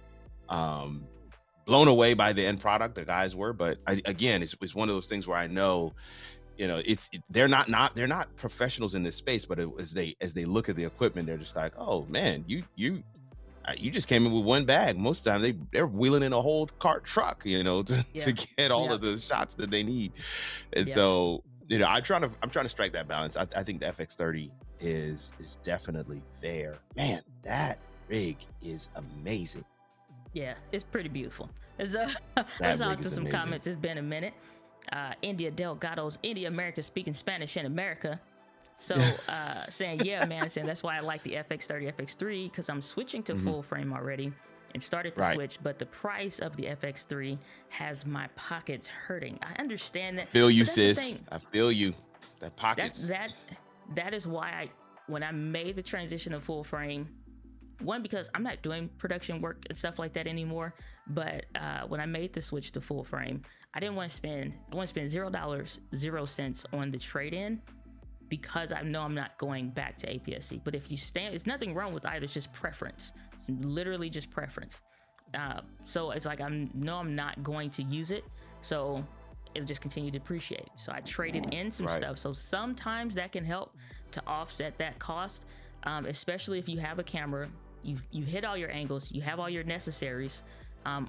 Blown away by the end product, the guys were, but again, it's one of those things where I know, they're not professionals in this space, but as they look at the equipment, they're just like, oh man, you just came in with one bag. Most of the time they're wheeling in a whole cart truck, to Yeah. get all Yep. of the shots that they need. And Yep. so, I'm trying to strike that balance. I think the FX30 is definitely there. Man, that rig is amazing. Yeah, it's pretty beautiful. Let's That on rig to is some amazing. comments. It's been a minute. India Delgado's India America speaking Spanish in America. So saying, yeah, man, saying that's why I like the FX30, FX3, because I'm switching to full frame already and started to Right. switch, but the price of the FX3 has my pockets hurting. I understand that. Feel you, but that's the sis. thing. I feel you. That pockets. That is why when I made the transition to full frame, one, because I'm not doing production work and stuff like that anymore, but when I made the switch to full frame, I want to spend $0, 0 cents on the trade-in, because I know I'm not going back to APS-C. But if you stand, there's nothing wrong with either. It's just preference. It's literally just preference. So it's like I'm not going to use it, so it'll just continue to depreciate. So I traded in some Right. stuff. So sometimes that can help to offset that cost, especially if you have a camera, you hit all your angles, you have all your necessaries.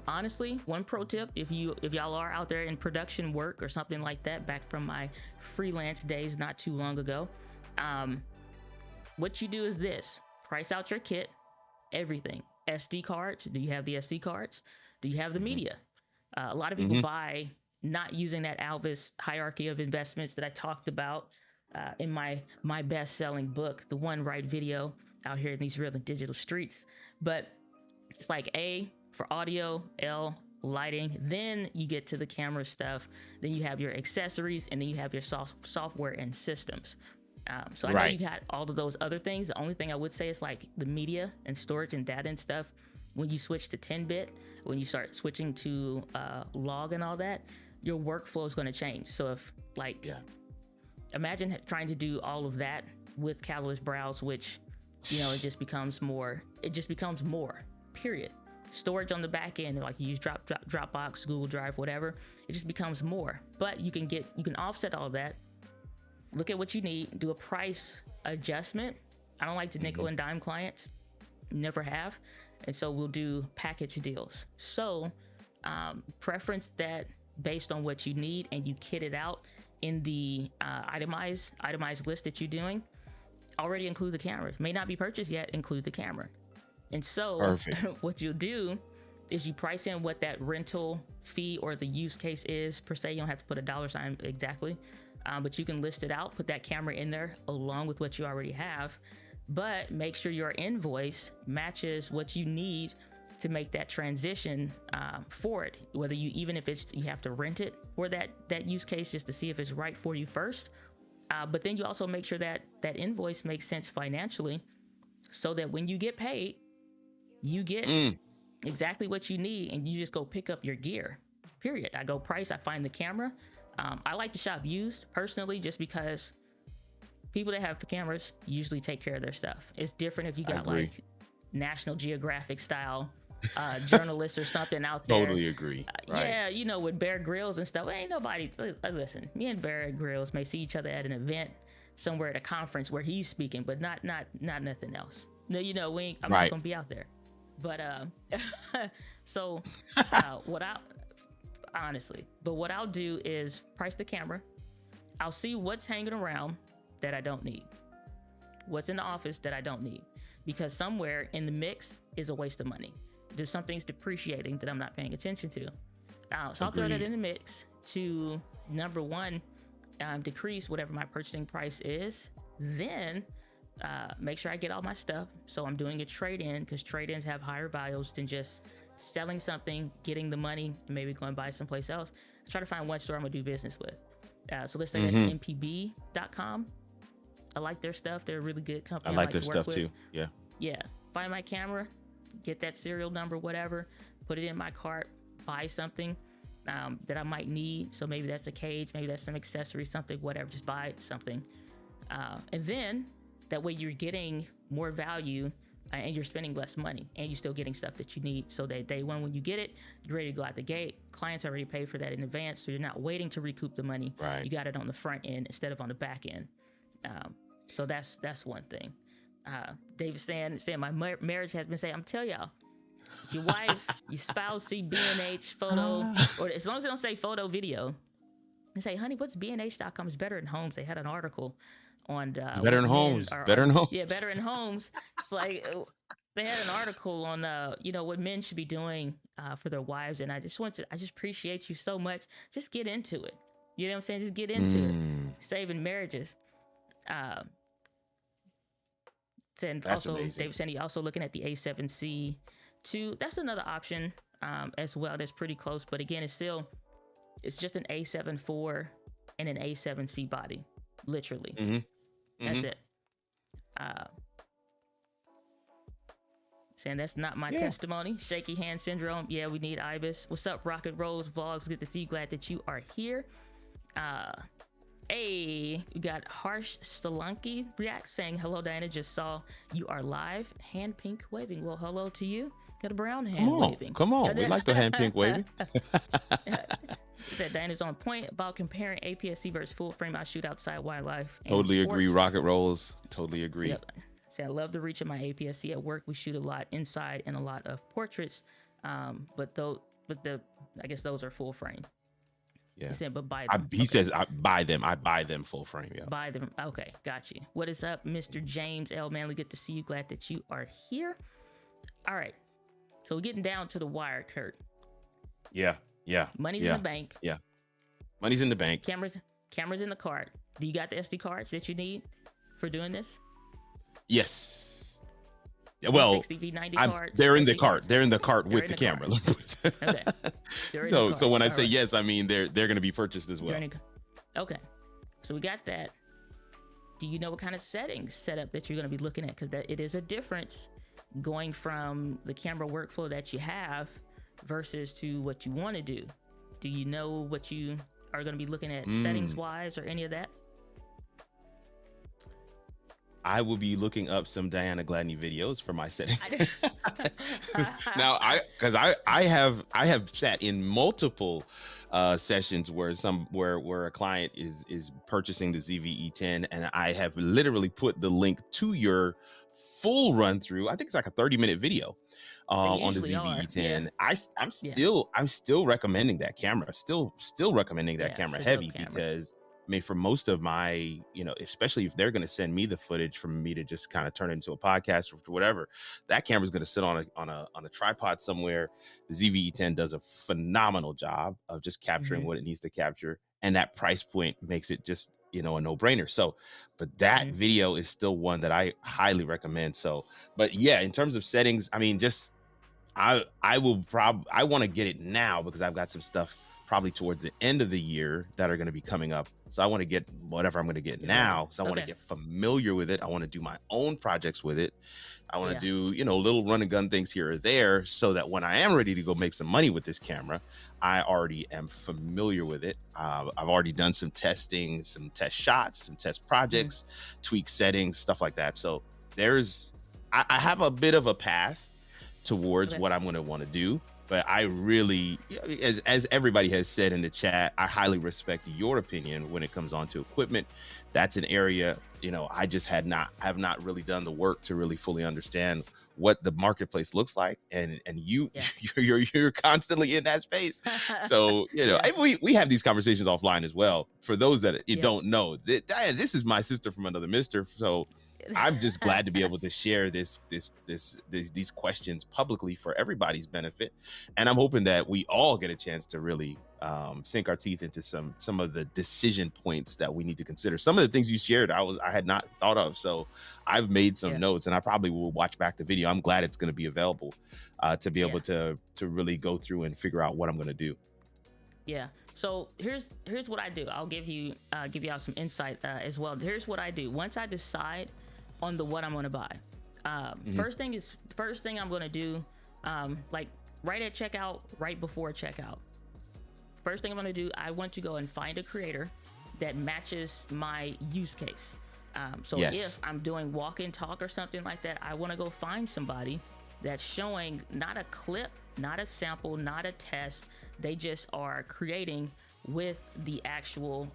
Honestly, one pro tip, if y'all are out there in production work or something like that, back from my freelance days not too long ago, what you do is this: price out your kit, everything. SD cards, do you have the SD cards? Do you have the media? A lot of people buy not using that Alvis hierarchy of investments that I talked about in my best-selling book, The One Right Video, out here in these real and digital streets. But it's like A for audio, L lighting, then you get to the camera stuff, then you have your accessories, and then you have your software and systems. So I know Right. you got all of those other things. The only thing I would say is like the media and storage and data and stuff. When you switch to 10-bit, when you start switching to log and all that, your workflow is going to change. So if imagine trying to do all of that with Catalyst Browse, which, it just becomes more, period. Storage on the back end, like you use Dropbox, Google Drive, whatever, it just becomes more. But you can offset all that. Look at what you need, do a price adjustment. I don't like to nickel and dime clients, never have. And so we'll do package deals. So preference that based on what you need, and you kit it out in the itemized list that you're doing. Already include the cameras. May not be purchased yet, include the camera. And so Perfect. what you'll do is you price in what that rental fee or the use case is per se. You don't have to put a dollar sign exactly, but you can list it out, put that camera in there along with what you already have, but make sure your invoice matches what you need to make that transition for it. Whether even if you have to rent it for that use case, just to see if it's right for you first. But then you also make sure that invoice makes sense financially, so that when you get paid, you get exactly what you need, and you just go pick up your gear, period. I go price, I find the camera. I like to shop used personally, just because people that have cameras usually take care of their stuff. It's different if you got like National Geographic style journalists or something out there. Totally agree. Right. Yeah, with Bear Grylls and stuff. Ain't nobody, listen, me and Bear Grylls may see each other at an event somewhere at a conference where he's speaking, but not nothing else. No, I'm not gonna be out there. But so what I'll do is price the camera. I'll see what's hanging around that I don't need, what's in the office that I don't need, because somewhere in the mix is a waste of money. There's something's depreciating that I'm not paying attention to. So I'll throw that in the mix to, number one, decrease whatever my purchasing price is. Then make sure I get all my stuff. So I'm doing a trade-in, because trade-ins have higher values than just selling something, getting the money, and maybe going buy someplace else. I try to find one store I'm gonna do business with. So let's say that's mpb.com. I like their stuff. They're a really good company. I like their to work stuff with. too. Yeah. Yeah. Find my camera, get that serial number, whatever, put it in my cart, buy something that I might need. So maybe that's a cage, maybe that's some accessory, something, whatever, just buy something. And then that way you're getting more value and you're spending less money and you're still getting stuff that you need. So that day one, when you get it, you're ready to go out the gate. Clients already paid for that in advance. So you're not waiting to recoup the money. Right. You got it on the front end instead of on the back end. So that's one thing. David's saying my marriage has been saying, I'm telling y'all, if your wife, your spouse see B&H photo, or as long as they don't say photo, video, and say, honey, what's B&H.com? It's Better in Homes. They had an article on Better in Homes. Better in Homes. Yeah, Better in Homes. It's like they had an article on what men should be doing for their wives, and I just appreciate you so much. Just get into it. You know what I'm saying? Just get into it. Saving marriages. And That's also, amazing. David said he also looking at the A7C too. That's another option as well. That's pretty close, but again, it's just an A7 IV and an A7C body, literally. That's it. Saying that's not my testimony. Shaky hand syndrome. Yeah, we need Ibis. What's up, Rocket Rose Vlogs? Good to see you. Glad that you are here. Hey, we got Harsh Solanki React saying, hello, Diana. Just saw you are live. Hand pink waving. Well, hello to you. Got a brown hand waving. Come on. We like the hand pink waving. She said Diana's on point about comparing APS-C versus full frame. I shoot outside wildlife. Totally agree. Rocket rolls. Totally agree. Yep. Say I love the reach of my APS-C at work. We shoot a lot inside and a lot of portraits. I guess those are full frame. Yeah. He said, but buy them. He says, I buy them. I buy them full frame. Yeah. Buy them. Okay, got you. What is up, Mr. James L. Manley? Good to see you. Glad that you are here. All right. So we're getting down to the wire, Kurt. Yeah. Money's in the bank. Yeah. Money's in the bank. Cameras in the cart. Do you got the SD cards that you need for doing this? Yes. Yeah, well, V90 cards. They're in the SD cart. cards. They're in the cart They're with in the the camera. Okay. So when I say yes, I mean they're going to be purchased as well. Okay. So we got that. Do you know what kind of setup that you're going to be looking at? Because it is a difference going from the camera workflow that you have versus to what you want to do. Do you know what you are going to be looking at settings wise or any of that? I will be looking up some Diana Gladney videos for my setting. Now, I have sat in multiple sessions where a client is purchasing the ZV-E10, and I have literally put the link to your full run through. I think it's like a 30-minute video on the ZV-E10. Yeah. I'm still recommending that camera. Still recommending that camera heavy because I mean, for most of my, especially if they're going to send me the footage for me to just kind of turn it into a podcast or whatever, that camera is going to sit on a tripod somewhere. The ZV-E10 does a phenomenal job of just capturing what it needs to capture. And that price point makes it just, a no-brainer. So, but that video is still one that I highly recommend. So, but yeah, in terms of settings, I mean, I want to get it now because I've got some stuff probably towards the end of the year that are going to be coming up. So I want to get whatever I'm going to get now. So I want to get familiar with it. I want to do my own projects with it. I want to do, little run and gun things here or there so that when I am ready to go make some money with this camera, I already am familiar with it. I've already done some testing, some test shots, some test projects, tweak settings, stuff like that. So I have a bit of a path towards what I'm going to want to do. But I really, as everybody has said in the chat, I highly respect your opinion when it comes on to equipment. That's an area, I just have not really done the work to really fully understand what the marketplace looks like. And you're constantly in that space. So, we have these conversations offline as well. For those that don't know, this is my sister from another mister. So I'm just glad to be able to share these questions publicly for everybody's benefit, and I'm hoping that we all get a chance to really sink our teeth into some of the decision points that we need to consider. Some of the things you shared, I had not thought of, so I've made some notes, and I probably will watch back the video. I'm glad it's going to be available to be able to really go through and figure out what I'm going to do. Yeah. So here's what I do. I'll give y'all some insight as well. Here's what I do. Once I decide on what I'm going to buy, First thing I'm gonna do, like right at checkout, right before checkout. First thing I'm gonna do, I want to go and find a creator that matches my use case. So if I'm doing walk and talk or something like that, I want to go find somebody that's showing not a clip, not a sample, not a test. They just are creating with the actual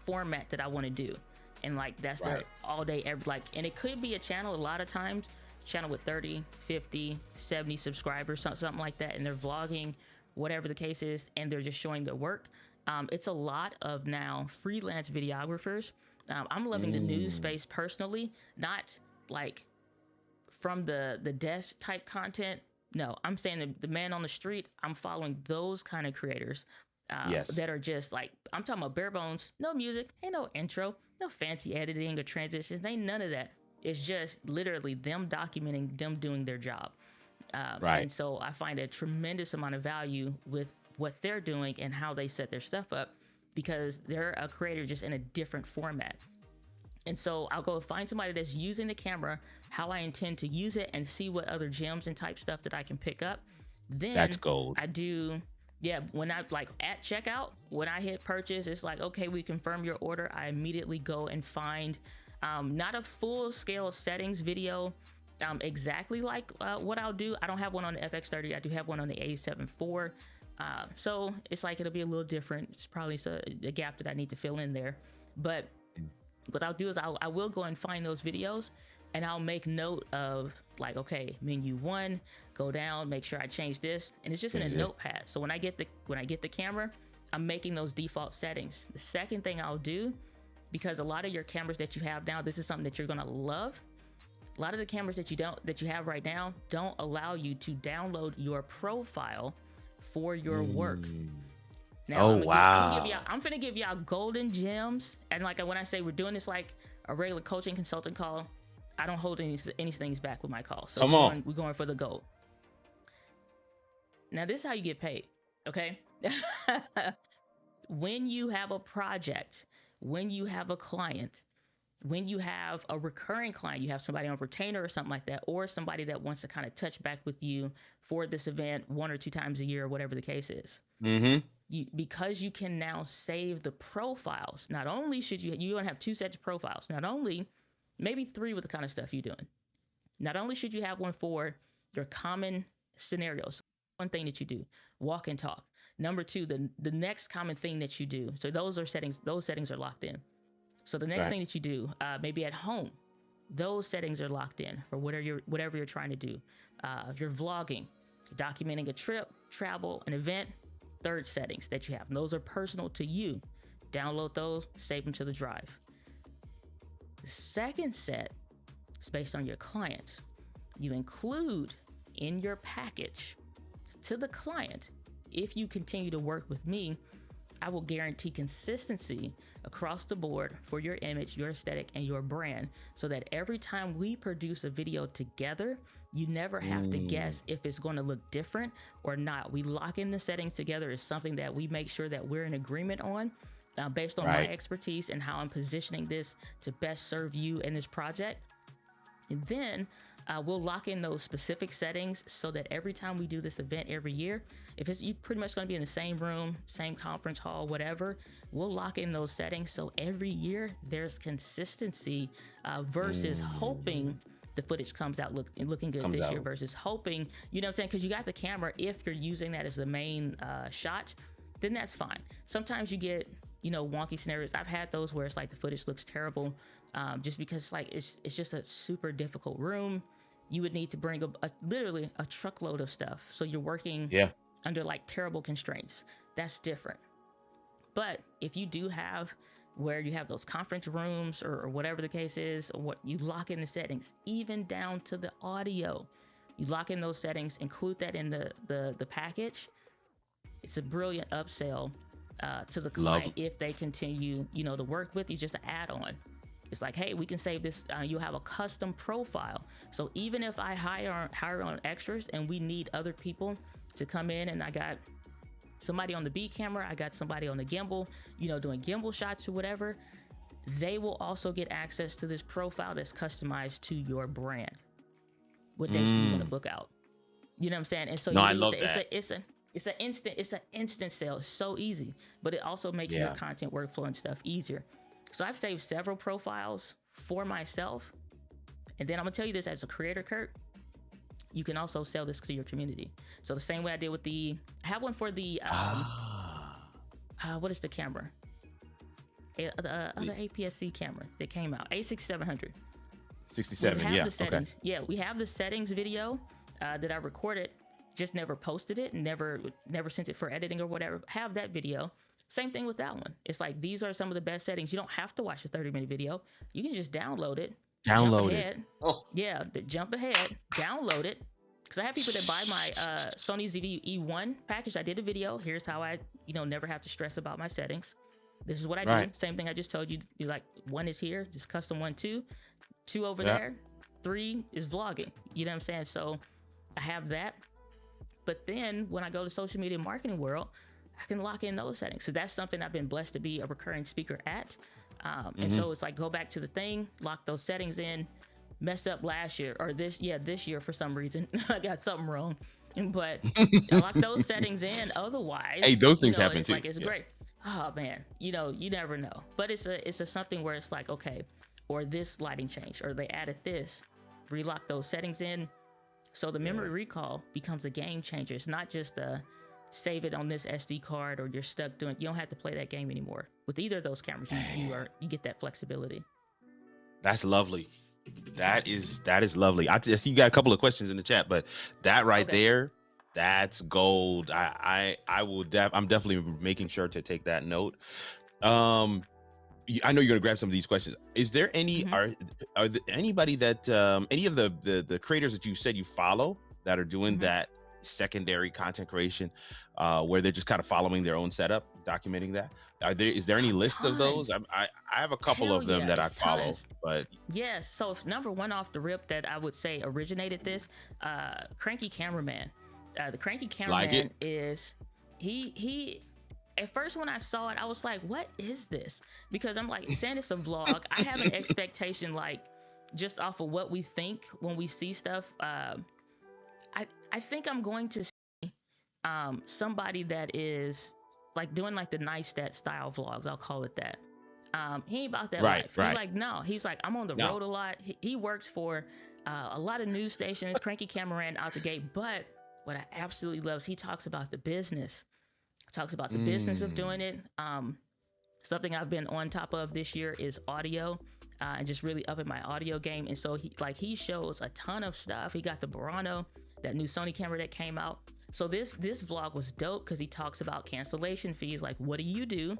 format that I want to do. And like that's their all day, and it could be a channel. A lot of times, channel with 30, 50, 70 subscribers, something like that, and they're vlogging, whatever the case is, and they're just showing their work. It's a lot of now freelance videographers. I'm loving the news space personally, not like from the desk type content. No, I'm saying the man on the street. I'm following those kind of creators that are just like, I'm talking about bare bones, no music, ain't no intro, no fancy editing or transitions, ain't none of that. It's just literally them documenting them doing their job. And so I find a tremendous amount of value with what they're doing and how they set their stuff up, because they're a creator just in a different format. And so I'll go find somebody that's using the camera how I intend to use it and see what other gems and type stuff that I can pick up. Then that's gold. I do, when I like at checkout, when I hit purchase, it's like, okay, we confirm your order. I immediately go and find not a full scale settings video exactly like what I'll do. I don't have one on the FX30. I do have one on the A7 IV. So it's like, it'll be a little different. It's probably a gap that I need to fill in there. But what I'll do is I will go and find those videos, and I'll make note of like, okay, menu 1, go down, make sure I change this. And it's just in a notepad. So when I get the camera, I'm making those default settings. The second thing I'll do, because a lot of your cameras that you have now, this is something that you're gonna love. A lot of the cameras that you have right now don't allow you to download your profile for your work. Now, I'm finna give y'all golden gems. And like when I say we're doing this like a regular coaching consulting call, I don't hold any things back with my call. So we're going for the gold. Now this is how you get paid, okay? When you have a project, when you have a client, when you have a recurring client, you have somebody on retainer or something like that, or somebody that wants to kind of touch back with you for this event 1 or 2 times a year, or whatever the case is. Because you can now save the profiles. Not only should you don't have 2 sets of profiles, not only, maybe 3 with the kind of stuff you're doing. Not only should you have one for your common scenarios, one thing that you do, walk and talk. Number 2, the next common thing that you do. So those settings are locked in. So the next thing that you do, maybe at home, those settings are locked in for whatever you're trying to do. You're vlogging, documenting a trip, travel, an event, 3rd settings that you have. And those are personal to you. Download those, save them to the drive. The second set is based on your clients. You include in your package to the client, if you continue to work with me, I will guarantee consistency across the board for your image, your aesthetic, and your brand, so that every time we produce a video together, you never have to guess if it's going to look different or not. We lock in the settings together. It's something that we make sure that we're in agreement on based on my expertise and how I'm positioning this to best serve you in this project. And then we'll lock in those specific settings so that every time we do this event every year, if it's you pretty much going to be in the same room, same conference hall, whatever, we'll lock in those settings. So every year there's consistency versus hoping the footage comes out looking good this year versus hoping, you know what I'm saying? Because you got the camera, if you're using that as the main shot, then that's fine. Sometimes you get, wonky scenarios. I've had those where it's like the footage looks terrible just because it's just a super difficult room. You would need to bring literally a truckload of stuff. So you're working under like terrible constraints. That's different. But if you do have where you have those conference rooms or whatever the case is, or what you lock in the settings, even down to the audio, you lock in those settings, include that in the package. It's a brilliant upsell to the client if they continue, to work with you, just an add-on. It's like, hey, we can save this. You'll have a custom profile. So even if I hire on extras and we need other people to come in, and I got somebody on the B camera, I got somebody on the gimbal, doing gimbal shots or whatever, they will also get access to this profile that's customized to your brand. What dates do you want to book out? You know what I'm saying? And so No, I love that. It's an instant sale. It's so easy, but it also makes your content workflow and stuff easier. So I've saved several profiles for myself. And then I'm gonna tell you this as a creator, Kurt, you can also sell this to your community. So the same way I did with I have one for the, what is the camera? The other APS-C camera that came out, A6700. 67, yeah, okay. Yeah, we have the settings video that I recorded, just never posted it, never sent it for editing or whatever. Have that video. Same thing with that one. It's like, these are some of the best settings. You don't have to watch a 30-minute video. You can just download it. Download it. Oh. Yeah, jump ahead, download it. Because I have people that buy my Sony ZV E1 package. I did a video. Here's how I, never have to stress about my settings. This is what I do. Same thing I just told you. You like, 1 is here, just custom 1, 2. 2 over there. 3 is vlogging. You know what I'm saying? So I have that. But then when I go to social media marketing world, I can lock in those settings. So that's something I've been blessed to be a recurring speaker at. And so it's like, go back to the thing, lock those settings in. Messed up last year or this year for some reason. I got something wrong, but I lock those settings in. Otherwise, hey, those things happen it's too. Like, it's great. Oh man, you never know. But it's a something where it's like, okay, or this lighting change, or they added this, relock those settings in. So the memory recall becomes a game changer. It's not just save it on this SD card or you're stuck doing. You don't have to play that game anymore. With either of those cameras, you get that flexibility. That's lovely. That is lovely. I see you got a couple of questions in the chat, but that right there, that's gold. I'm definitely making sure to take that note. I know you're gonna grab some of these questions. Is there any are there anybody that any of the creators that you said you follow that are doing that secondary content creation, where they're just kind of following their own setup, documenting that? Is there any list of those? I have a couple of them that I follow, but yes. So number one off the rip that I would say originated this, Cranky Cameraman. The Cranky Cameraman is he. At first, when I saw it, I was like, "What is this?" Because I'm like, saying it's a vlog. I have an expectation, like, just off of what we think when we see stuff. I think I'm going to see somebody that is like doing like the nice stat style vlogs. I'll call it that. He ain't about that life. He's like, no. He's like, I'm on the road a lot. He works for a lot of news stations. Cranky Cameraman out the gate. But what I absolutely love is he talks about the business. Talks about the business of doing it. Something I've been on top of this year is audio, and just really upping my audio game. And so he shows a ton of stuff. He got the Burano, that new Sony camera that came out. So this vlog was dope because he talks about cancellation fees. Like, what do you do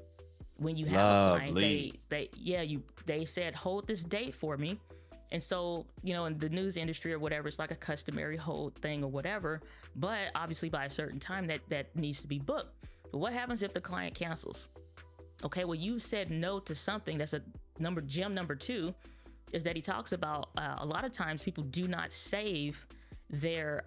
when you have a client? They said, hold this date for me. And so, in the news industry or whatever, it's like a customary hold thing or whatever. But obviously by a certain time that needs to be booked. But what happens if the client cancels? Okay, well, you said no to something. That's gem number 2, is that he talks about a lot of times people do not save their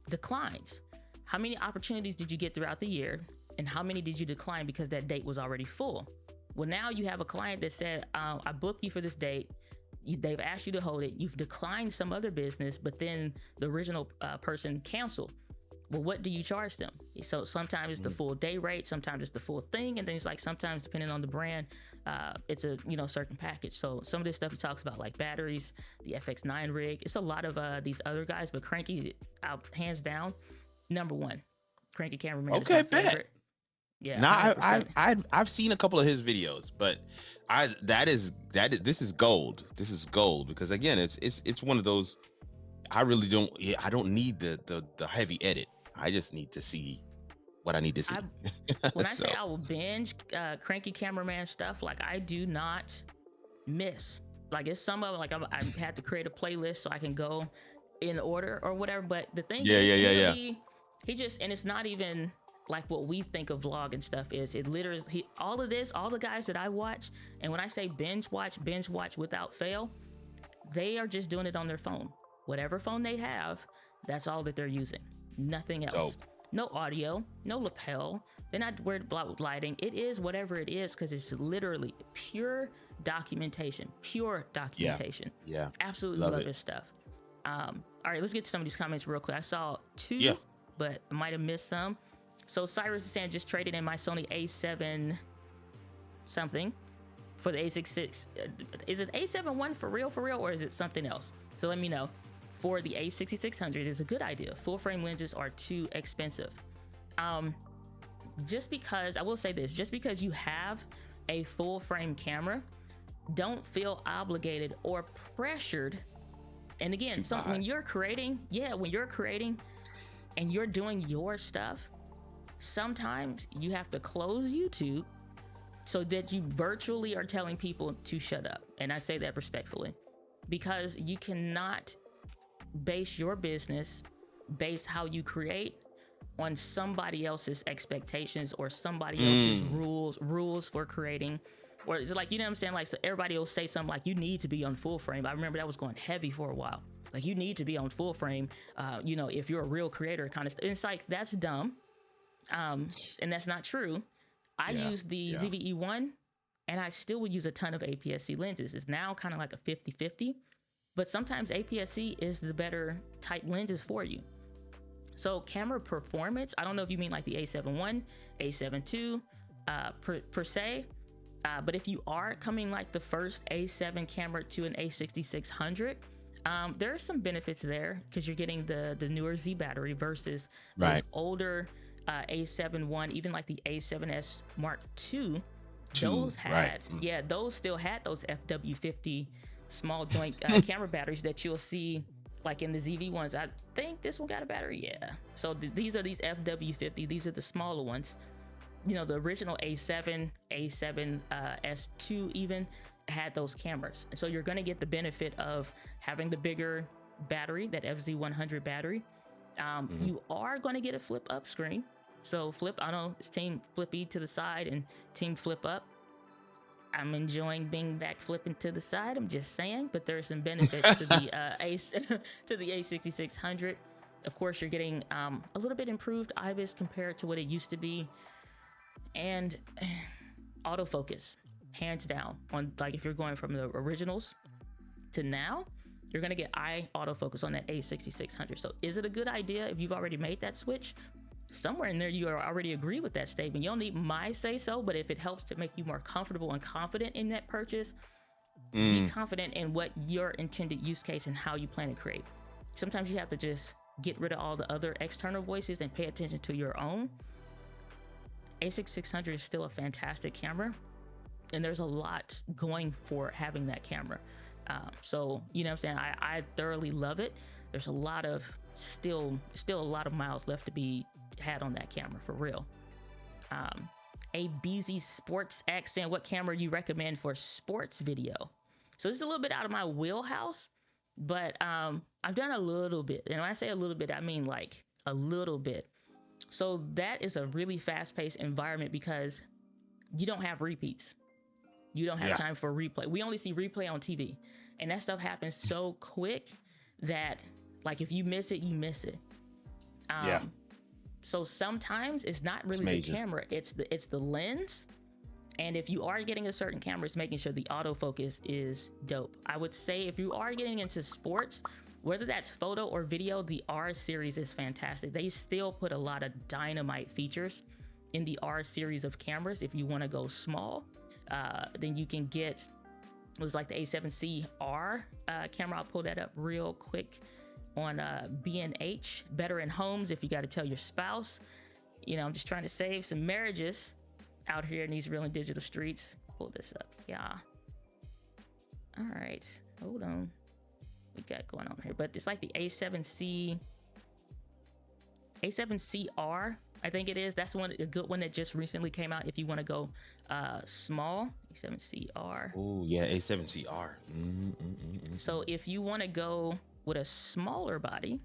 declines. How many opportunities did you get throughout the year? And how many did you decline because that date was already full? Well, now you have a client that said, I booked you for this date. They've asked you to hold it. You've declined some other business, but then the original person canceled. Well, what do you charge them? So sometimes it's the full day rate, sometimes it's the full thing, and then it's like sometimes depending on the brand, it's a certain package. So some of this stuff he talks about, like batteries, the FX9 rig. It's a lot of these other guys, but Cranky, out hands down, number 1. Cranky Cameraman. Okay, is my favorite. Yeah. Now I've seen a couple of his videos, but this is gold. This is gold because again, it's one of those. I don't need the heavy edit. I just need to see what I need to see. When I say I will binge Cranky Cameraman stuff, like I do not miss. Like it's some of it, like I had to create a playlist so I can go in order or whatever. But the thing is, he just, and it's not even like what we think of vlog and stuff is. It literally, all of this, all the guys that I watch, and when I say binge watch without fail, they are just doing it on their phone. Whatever phone they have, that's all that they're using. Nothing else. no audio, no lapel. They're not worried about lighting. It is whatever it is because it's literally pure documentation. Yeah. Absolutely love this stuff. All right, let's get to some of these comments real quick. I saw two, but I might have missed some. So Cyrus is saying, just traded in my Sony A7 something for the A66. Is it A7 for real, or is it something else? So let me know. For the A6600 is a good idea. Full frame lenses are too expensive. Just because, I will say this, just because you have a full frame camera, don't feel obligated or pressured. And again, when you're creating and you're doing your stuff, sometimes you have to close YouTube so that you virtually are telling people to shut up. And I say that respectfully, because you cannot base your business, base how you create on somebody else's expectations or somebody else's rules for creating. Or is it like, you know what I'm saying? Like, so everybody will say something like, you need to be on full frame. I remember that was going heavy for a while. Like, you need to be on full frame, if you're a real creator kind of stuff. And it's like, that's dumb. And that's not true. I use the ZVE1 and I still would use a ton of APS-C lenses. It's now kind of like a 50-50, but sometimes APS-C is the better type lenses for you. So camera performance, I don't know if you mean like the A7 I, A7 II per se, but if you are coming like the first A7 camera to an A6600, there are some benefits there because you're getting the newer Z battery versus those older A7 I, even like the A7S Mark II. Those had, those still had those FW50 small joint camera batteries that you'll see like in the ZV ones. I think this one got a battery, so these are these FW50. These are the smaller ones. You know, the original A7, S2 even had those cameras. And so you're going to get the benefit of having the bigger battery, that FZ100 battery. You are going to get a flip up screen. So flip, I know it's team flippy to the side and team flip up. I'm enjoying being back flipping to the side. I'm just saying, but there are some benefits to the to the A6600. Of course, you're getting a little bit improved IBIS compared to what it used to be, and autofocus, hands down. On like if you're going from the originals to now, you're gonna get eye autofocus on that A6600. So is it a good idea if you've already made that switch? Somewhere in there you already agree with that statement. You don't need my say so, but if it helps to make you more comfortable and confident in that purchase, be confident in what your intended use case and how you plan to create. Sometimes you have to just get rid of all the other external voices and pay attention to your own. A6600 is still a fantastic camera, and there's a lot going for having that camera. So, you know what I'm saying? I thoroughly love it. There's a lot of still a lot of miles left to be had on that camera, for real. A BZ Sports X saying, what camera you recommend for sports video? So this is a little bit out of my wheelhouse, but I've done a little bit. And when I say a little bit, I mean like a little bit. So that is a really fast-paced environment because you don't have repeats. You don't have time for replay. We only see replay on TV, and that stuff happens so quick that like if you miss it, you miss it. So sometimes it's not really the camera, it's the lens. And if you are getting a certain camera, it's making sure the autofocus is dope. I would say if you are getting into sports, whether that's photo or video, the R series is fantastic. They still put a lot of dynamite features in the R series of cameras. If you want to go small, then you can get, it was like the A7C R camera. I'll pull that up real quick on B&H. Better in homes if you got to tell your spouse. You know, I'm just trying to save some marriages out here in these real and digital streets. Pull this up. Yeah. All right. Hold on. We got going on here, but it's like the A7CR, I think it is. That's one, a good one that just recently came out if you want to go small. A7CR. Oh yeah, A7CR. So if you want to go with a smaller body,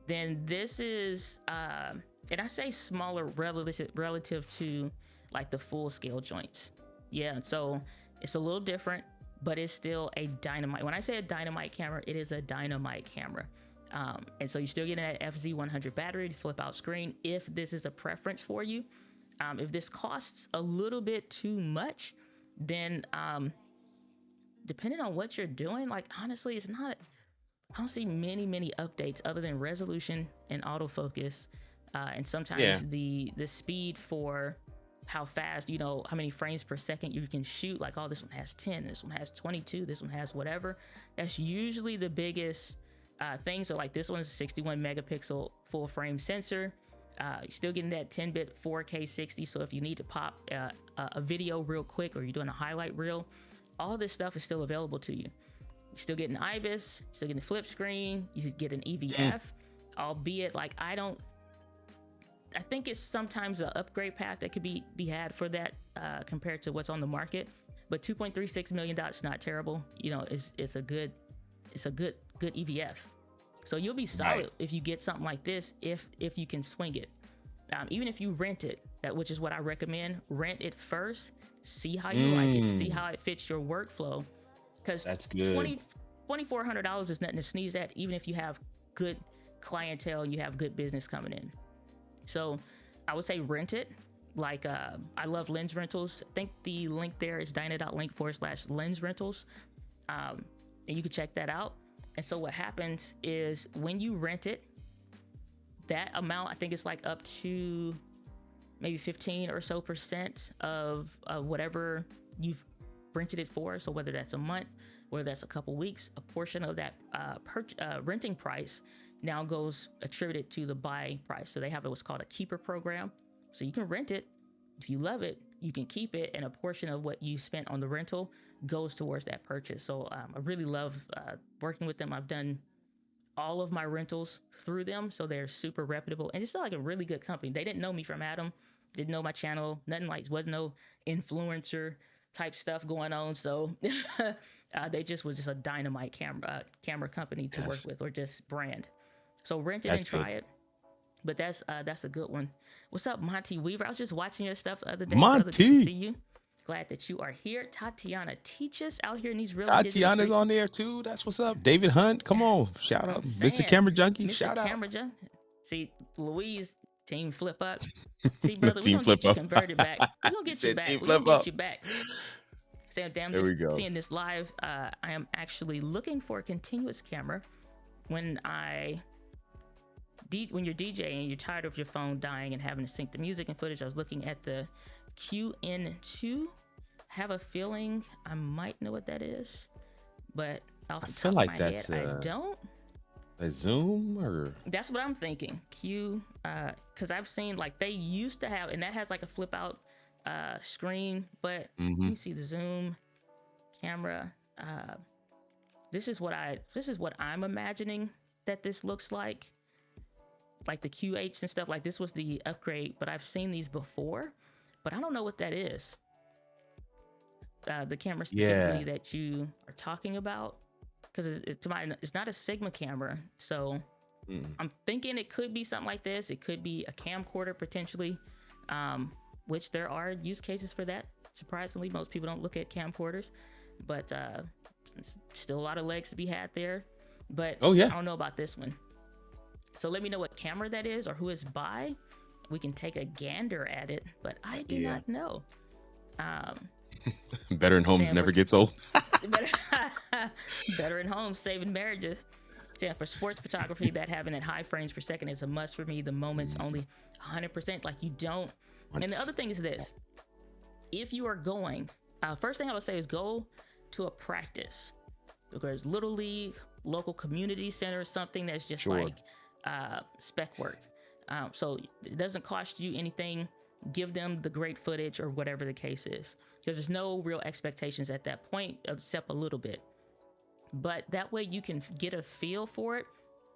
then this is and I say smaller relative to like the full scale joints. Yeah, so it's a little different, but it's still a dynamite. When I say a dynamite camera, it is a dynamite camera. And so you're still getting that FZ100 battery, flip out screen, if this is a preference for you. If this costs a little bit too much, then depending on what you're doing, like honestly, it's not, I don't see many updates other than resolution and autofocus. And sometimes the speed for how fast, you know, how many frames per second you can shoot, like, oh, this one has 10, this one has 22, this one has whatever. That's usually the biggest thing. So like this one's a 61 megapixel full frame sensor. You're still getting that 10-bit 4K 60. So if you need to pop a video real quick, or you're doing a highlight reel, all this stuff is still available to you. You're still getting IBIS, still getting flip screen, you get an EVF, albeit like I think it's sometimes an upgrade path that could be had for that compared to what's on the market. But 2.36 million dots, not terrible. You know, it's a good EVF. So you'll be solid if you get something like this, if you can swing it. Even if you rent it, which is what I recommend, rent it first, see how you like it, see how it fits your workflow. Because that's good. $2,400 is nothing to sneeze at, even if you have good clientele and you have good business coming in. So I would say rent it. Like I love lens rentals. I think the link there is dyna.link/lens rentals. And you can check that out. And so what happens is when you rent it, that amount, I think it's like up to maybe 15% or so of whatever you've rented it for. So whether that's a month, whether that's a couple weeks, a portion of that renting price now goes attributed to the buy price. So they have what's called a keeper program. So you can rent it. If you love it, you can keep it, and a portion of what you spent on the rental goes towards that purchase. So I really love working with them. I've done all of my rentals through them, so they're super reputable and just like a really good company. They didn't know me from Adam, didn't know my channel, nothing, like wasn't no influencer type stuff going on. So they just was just a dynamite camera company to work with, or just brand. So rent it and try it. But that's a good one. What's up, Monty Weaver? I was just watching your stuff the other day. Monty, good to see you. Glad that you are here. Tatiana teaches out here in these really Tatiana's on there too. That's what's up. David Hunt, come on, shout out, Mr. Camera Junkie. Shout out. See, Louise, team flip up. See, brother, we're gonna get you converted back. We're gonna get you back. We're gonna get you back. Sam, damn, just seeing this live. I am actually looking for a continuous camera when you're DJing, you're tired of your phone dying and having to sync the music and footage. I was looking at the QN2. Have a feeling I might know what that is, but off the top of my head, I don't. A Zoom, or that's what I'm thinking. Because I've seen like they used to have, and that has like a flip out screen. But let me see the Zoom camera. This is what I'm imagining that this looks like the Q8s and stuff. Like this was the upgrade, but I've seen these before, but I don't know what that is. The camera specifically that you are talking about, because it's not a Sigma camera. So I'm thinking it could be something like this. It could be a camcorder potentially, which there are use cases for that. Surprisingly, most people don't look at camcorders, but still a lot of legs to be had there. But I don't know about this one. So let me know what camera that is or who it's by. We can take a gander at it, but I do not know. Better in Homes never gets old. Better in Homes, saving marriages. Yeah, for sports photography, that having that high frames per second is a must for me. The moment's only 100%. Like you don't. And the other thing is this: if you are going, first thing I would say is go to a practice, because Little League, local community center, something that's just like spec work. So it doesn't cost you anything. Give them the great footage or whatever the case is, because there's no real expectations at that point except a little bit. But that way you can get a feel for it,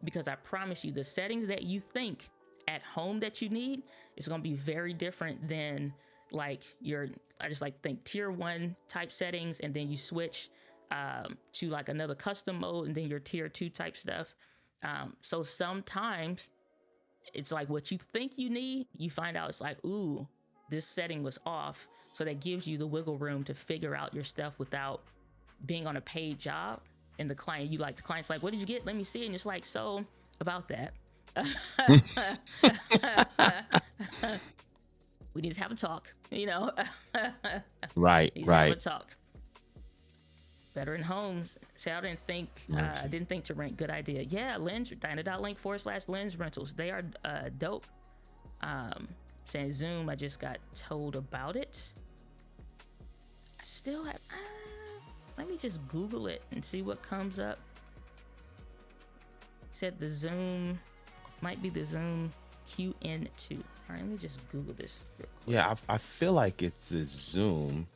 because I promise you the settings that you think at home that you need is going to be very different than like I just like think tier 1 type settings, and then you switch to like another custom mode, and then your tier 2 type stuff. So sometimes it's like what you think you need, you find out it's like, ooh, this setting was off. So that gives you the wiggle room to figure out your stuff without being on a paid job. And the client's like, what did you get? Let me see. And it's like, so about that. We need to have a talk, you know. Right, Need to have a right. talk. Veteran Homes. Say I didn't think to rent. Good idea. Yeah, Lens, Dyna.link/Lens Rentals. They are dope. Saying Zoom, I just got told about it. I still have, let me just Google it and see what comes up. Said the Zoom, might be the Zoom QN2. All right, let me just Google this real quick. Yeah, I feel like it's the Zoom,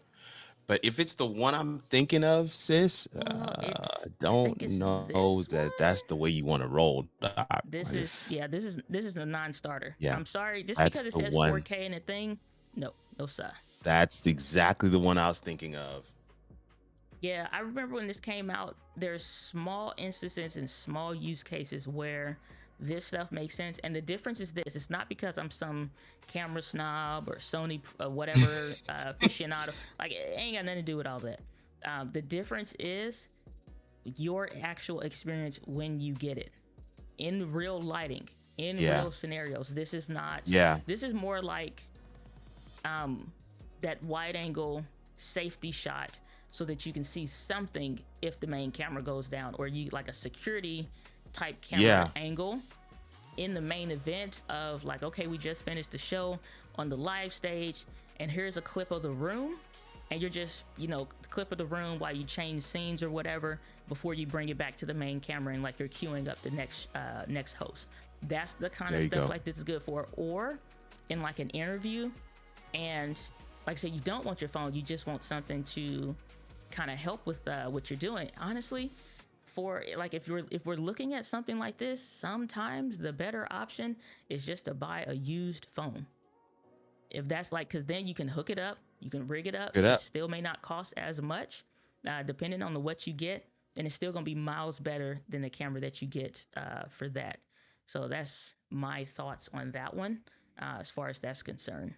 but if it's the one I'm thinking of, sis, I don't think it's know this that one. that's the way you want to roll. This is a non-starter. Yeah, I'm sorry, just that's because it the says one. 4K in a thing, no sir. That's exactly the one I was thinking of. Yeah, I remember when this came out, there's small instances and small use cases where this stuff makes sense. And the difference is this: it's not because I'm some camera snob or Sony whatever aficionado. Like, it ain't got nothing to do with all that. The difference is your actual experience when you get it in real lighting, in real scenarios. This is not. Yeah. This is more like that wide angle safety shot, so that you can see something if the main camera goes down, or you like a security type camera angle in the main event of like, okay, we just finished the show on the live stage and here's a clip of the room, and you're just, clip of the room while you change scenes or whatever before you bring it back to the main camera, and like you're queuing up the next host. That's the kind of stuff like this is good for. Or in like an interview, and like I said, you don't want your phone, you just want something to kind of help with what you're doing. Honestly, for like if we're looking at something like this, sometimes the better option is just to buy a used phone. If that's like, because then you can hook it up, you can rig it up. It still may not cost as much, depending on what you get, and it's still gonna be miles better than the camera that you get for that. So that's my thoughts on that one, as far as that's concerned.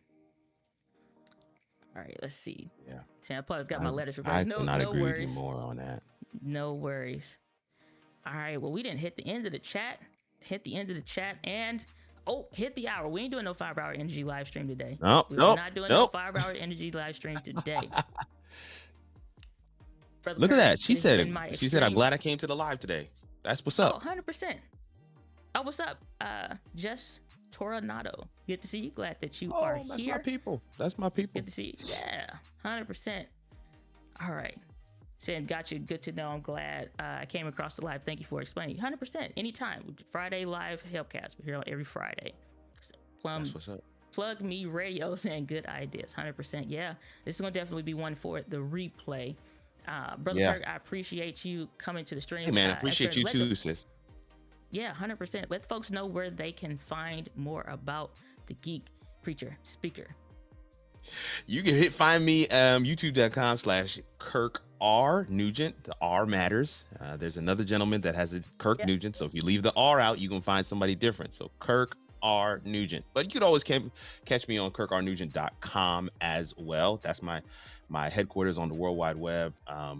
All right, let's see. Yeah. Sam Plus got my letters I reversed. cannot agree worries. with you more on that. No worries. All right, well, we didn't hit the end of the chat. And hit the hour. We ain't doing no 5-hour energy live stream today. We're not doing no 5-hour energy live stream today. Brother Look at Kurt, that. She said, I'm glad I extreme- came to the live today. That's what's up. 100%. Oh, what's up? Jess Toronado. Good to see you. Glad that you are that's here. That's my people. Good to see you. Yeah, 100%. All right. Saying, got you. Good to know. I'm glad I came across the live. Thank you for explaining. 100%. Anytime. Friday live Helpcast. We're here on every Friday. That's what's up. Plug Me Radio saying good ideas. 100%. Yeah. This is going to definitely be one for the replay. Brother Kirk, I appreciate you coming to the stream. Hey, man, I appreciate you too, sis. Yeah, 100%. Let folks know where they can find more about the Geek Preacher Speaker. You can find me youtube.com/Kirk R Nugent. The R matters. There's another gentleman that has a Kirk Nugent. So if you leave the R out, you can find somebody different. So Kirk R Nugent. But you could always catch me on kirkrnugent.com as well. That's my headquarters on the World Wide Web. I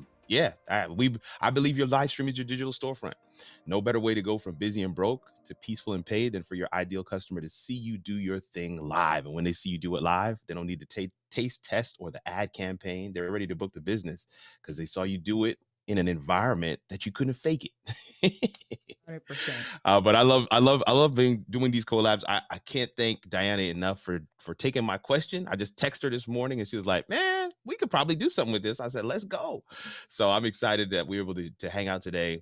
believe your live stream is your digital storefront. No better way to go from busy and broke to peaceful and paid than for your ideal customer to see you do your thing live. And when they see you do it live, they don't need the taste test or the ad campaign. They're ready to book the business because they saw you do it in an environment that you couldn't fake it. 100%. But I love doing these collabs. I can't thank Diana enough for taking my question. I just texted her this morning and she was like, man, we could probably do something with this. I said, let's go. So I'm excited that we were able to hang out today.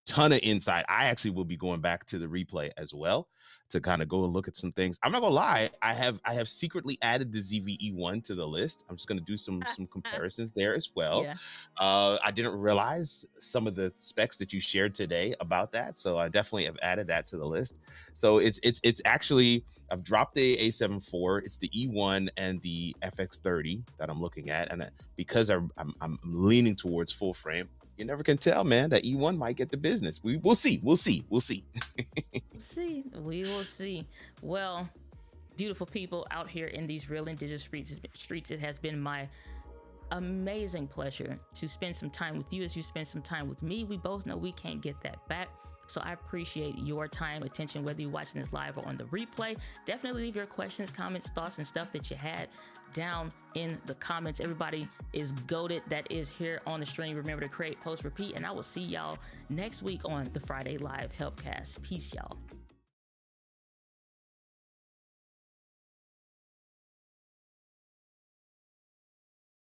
Ton of insight. I actually will be going back to the replay as well to kind of go and look at some things. I'm not gonna lie, I have secretly added the ZVE1 to the list. I'm just gonna do some comparisons there as well. Yeah. I didn't realize some of the specs that you shared today about that, so I definitely have added that to the list. So it's actually, I've dropped the A7 IV. It's the E1 and the FX30 that I'm looking at, and because I'm leaning towards full frame. You never can tell, man. That E1 might get the business. We'll see. We will see. Well, beautiful people out here in these real indigenous streets, it has been my amazing pleasure to spend some time with you as you spend some time with me. We both know we can't get that back. So I appreciate your time, attention, whether you're watching this live or on the replay. Definitely leave your questions, comments, thoughts, and stuff that you had down in the comments. Everybody is goated that is here on the stream. Remember to create, post, repeat, and I will see y'all next week on the Friday Live Helpcast. Peace, y'all.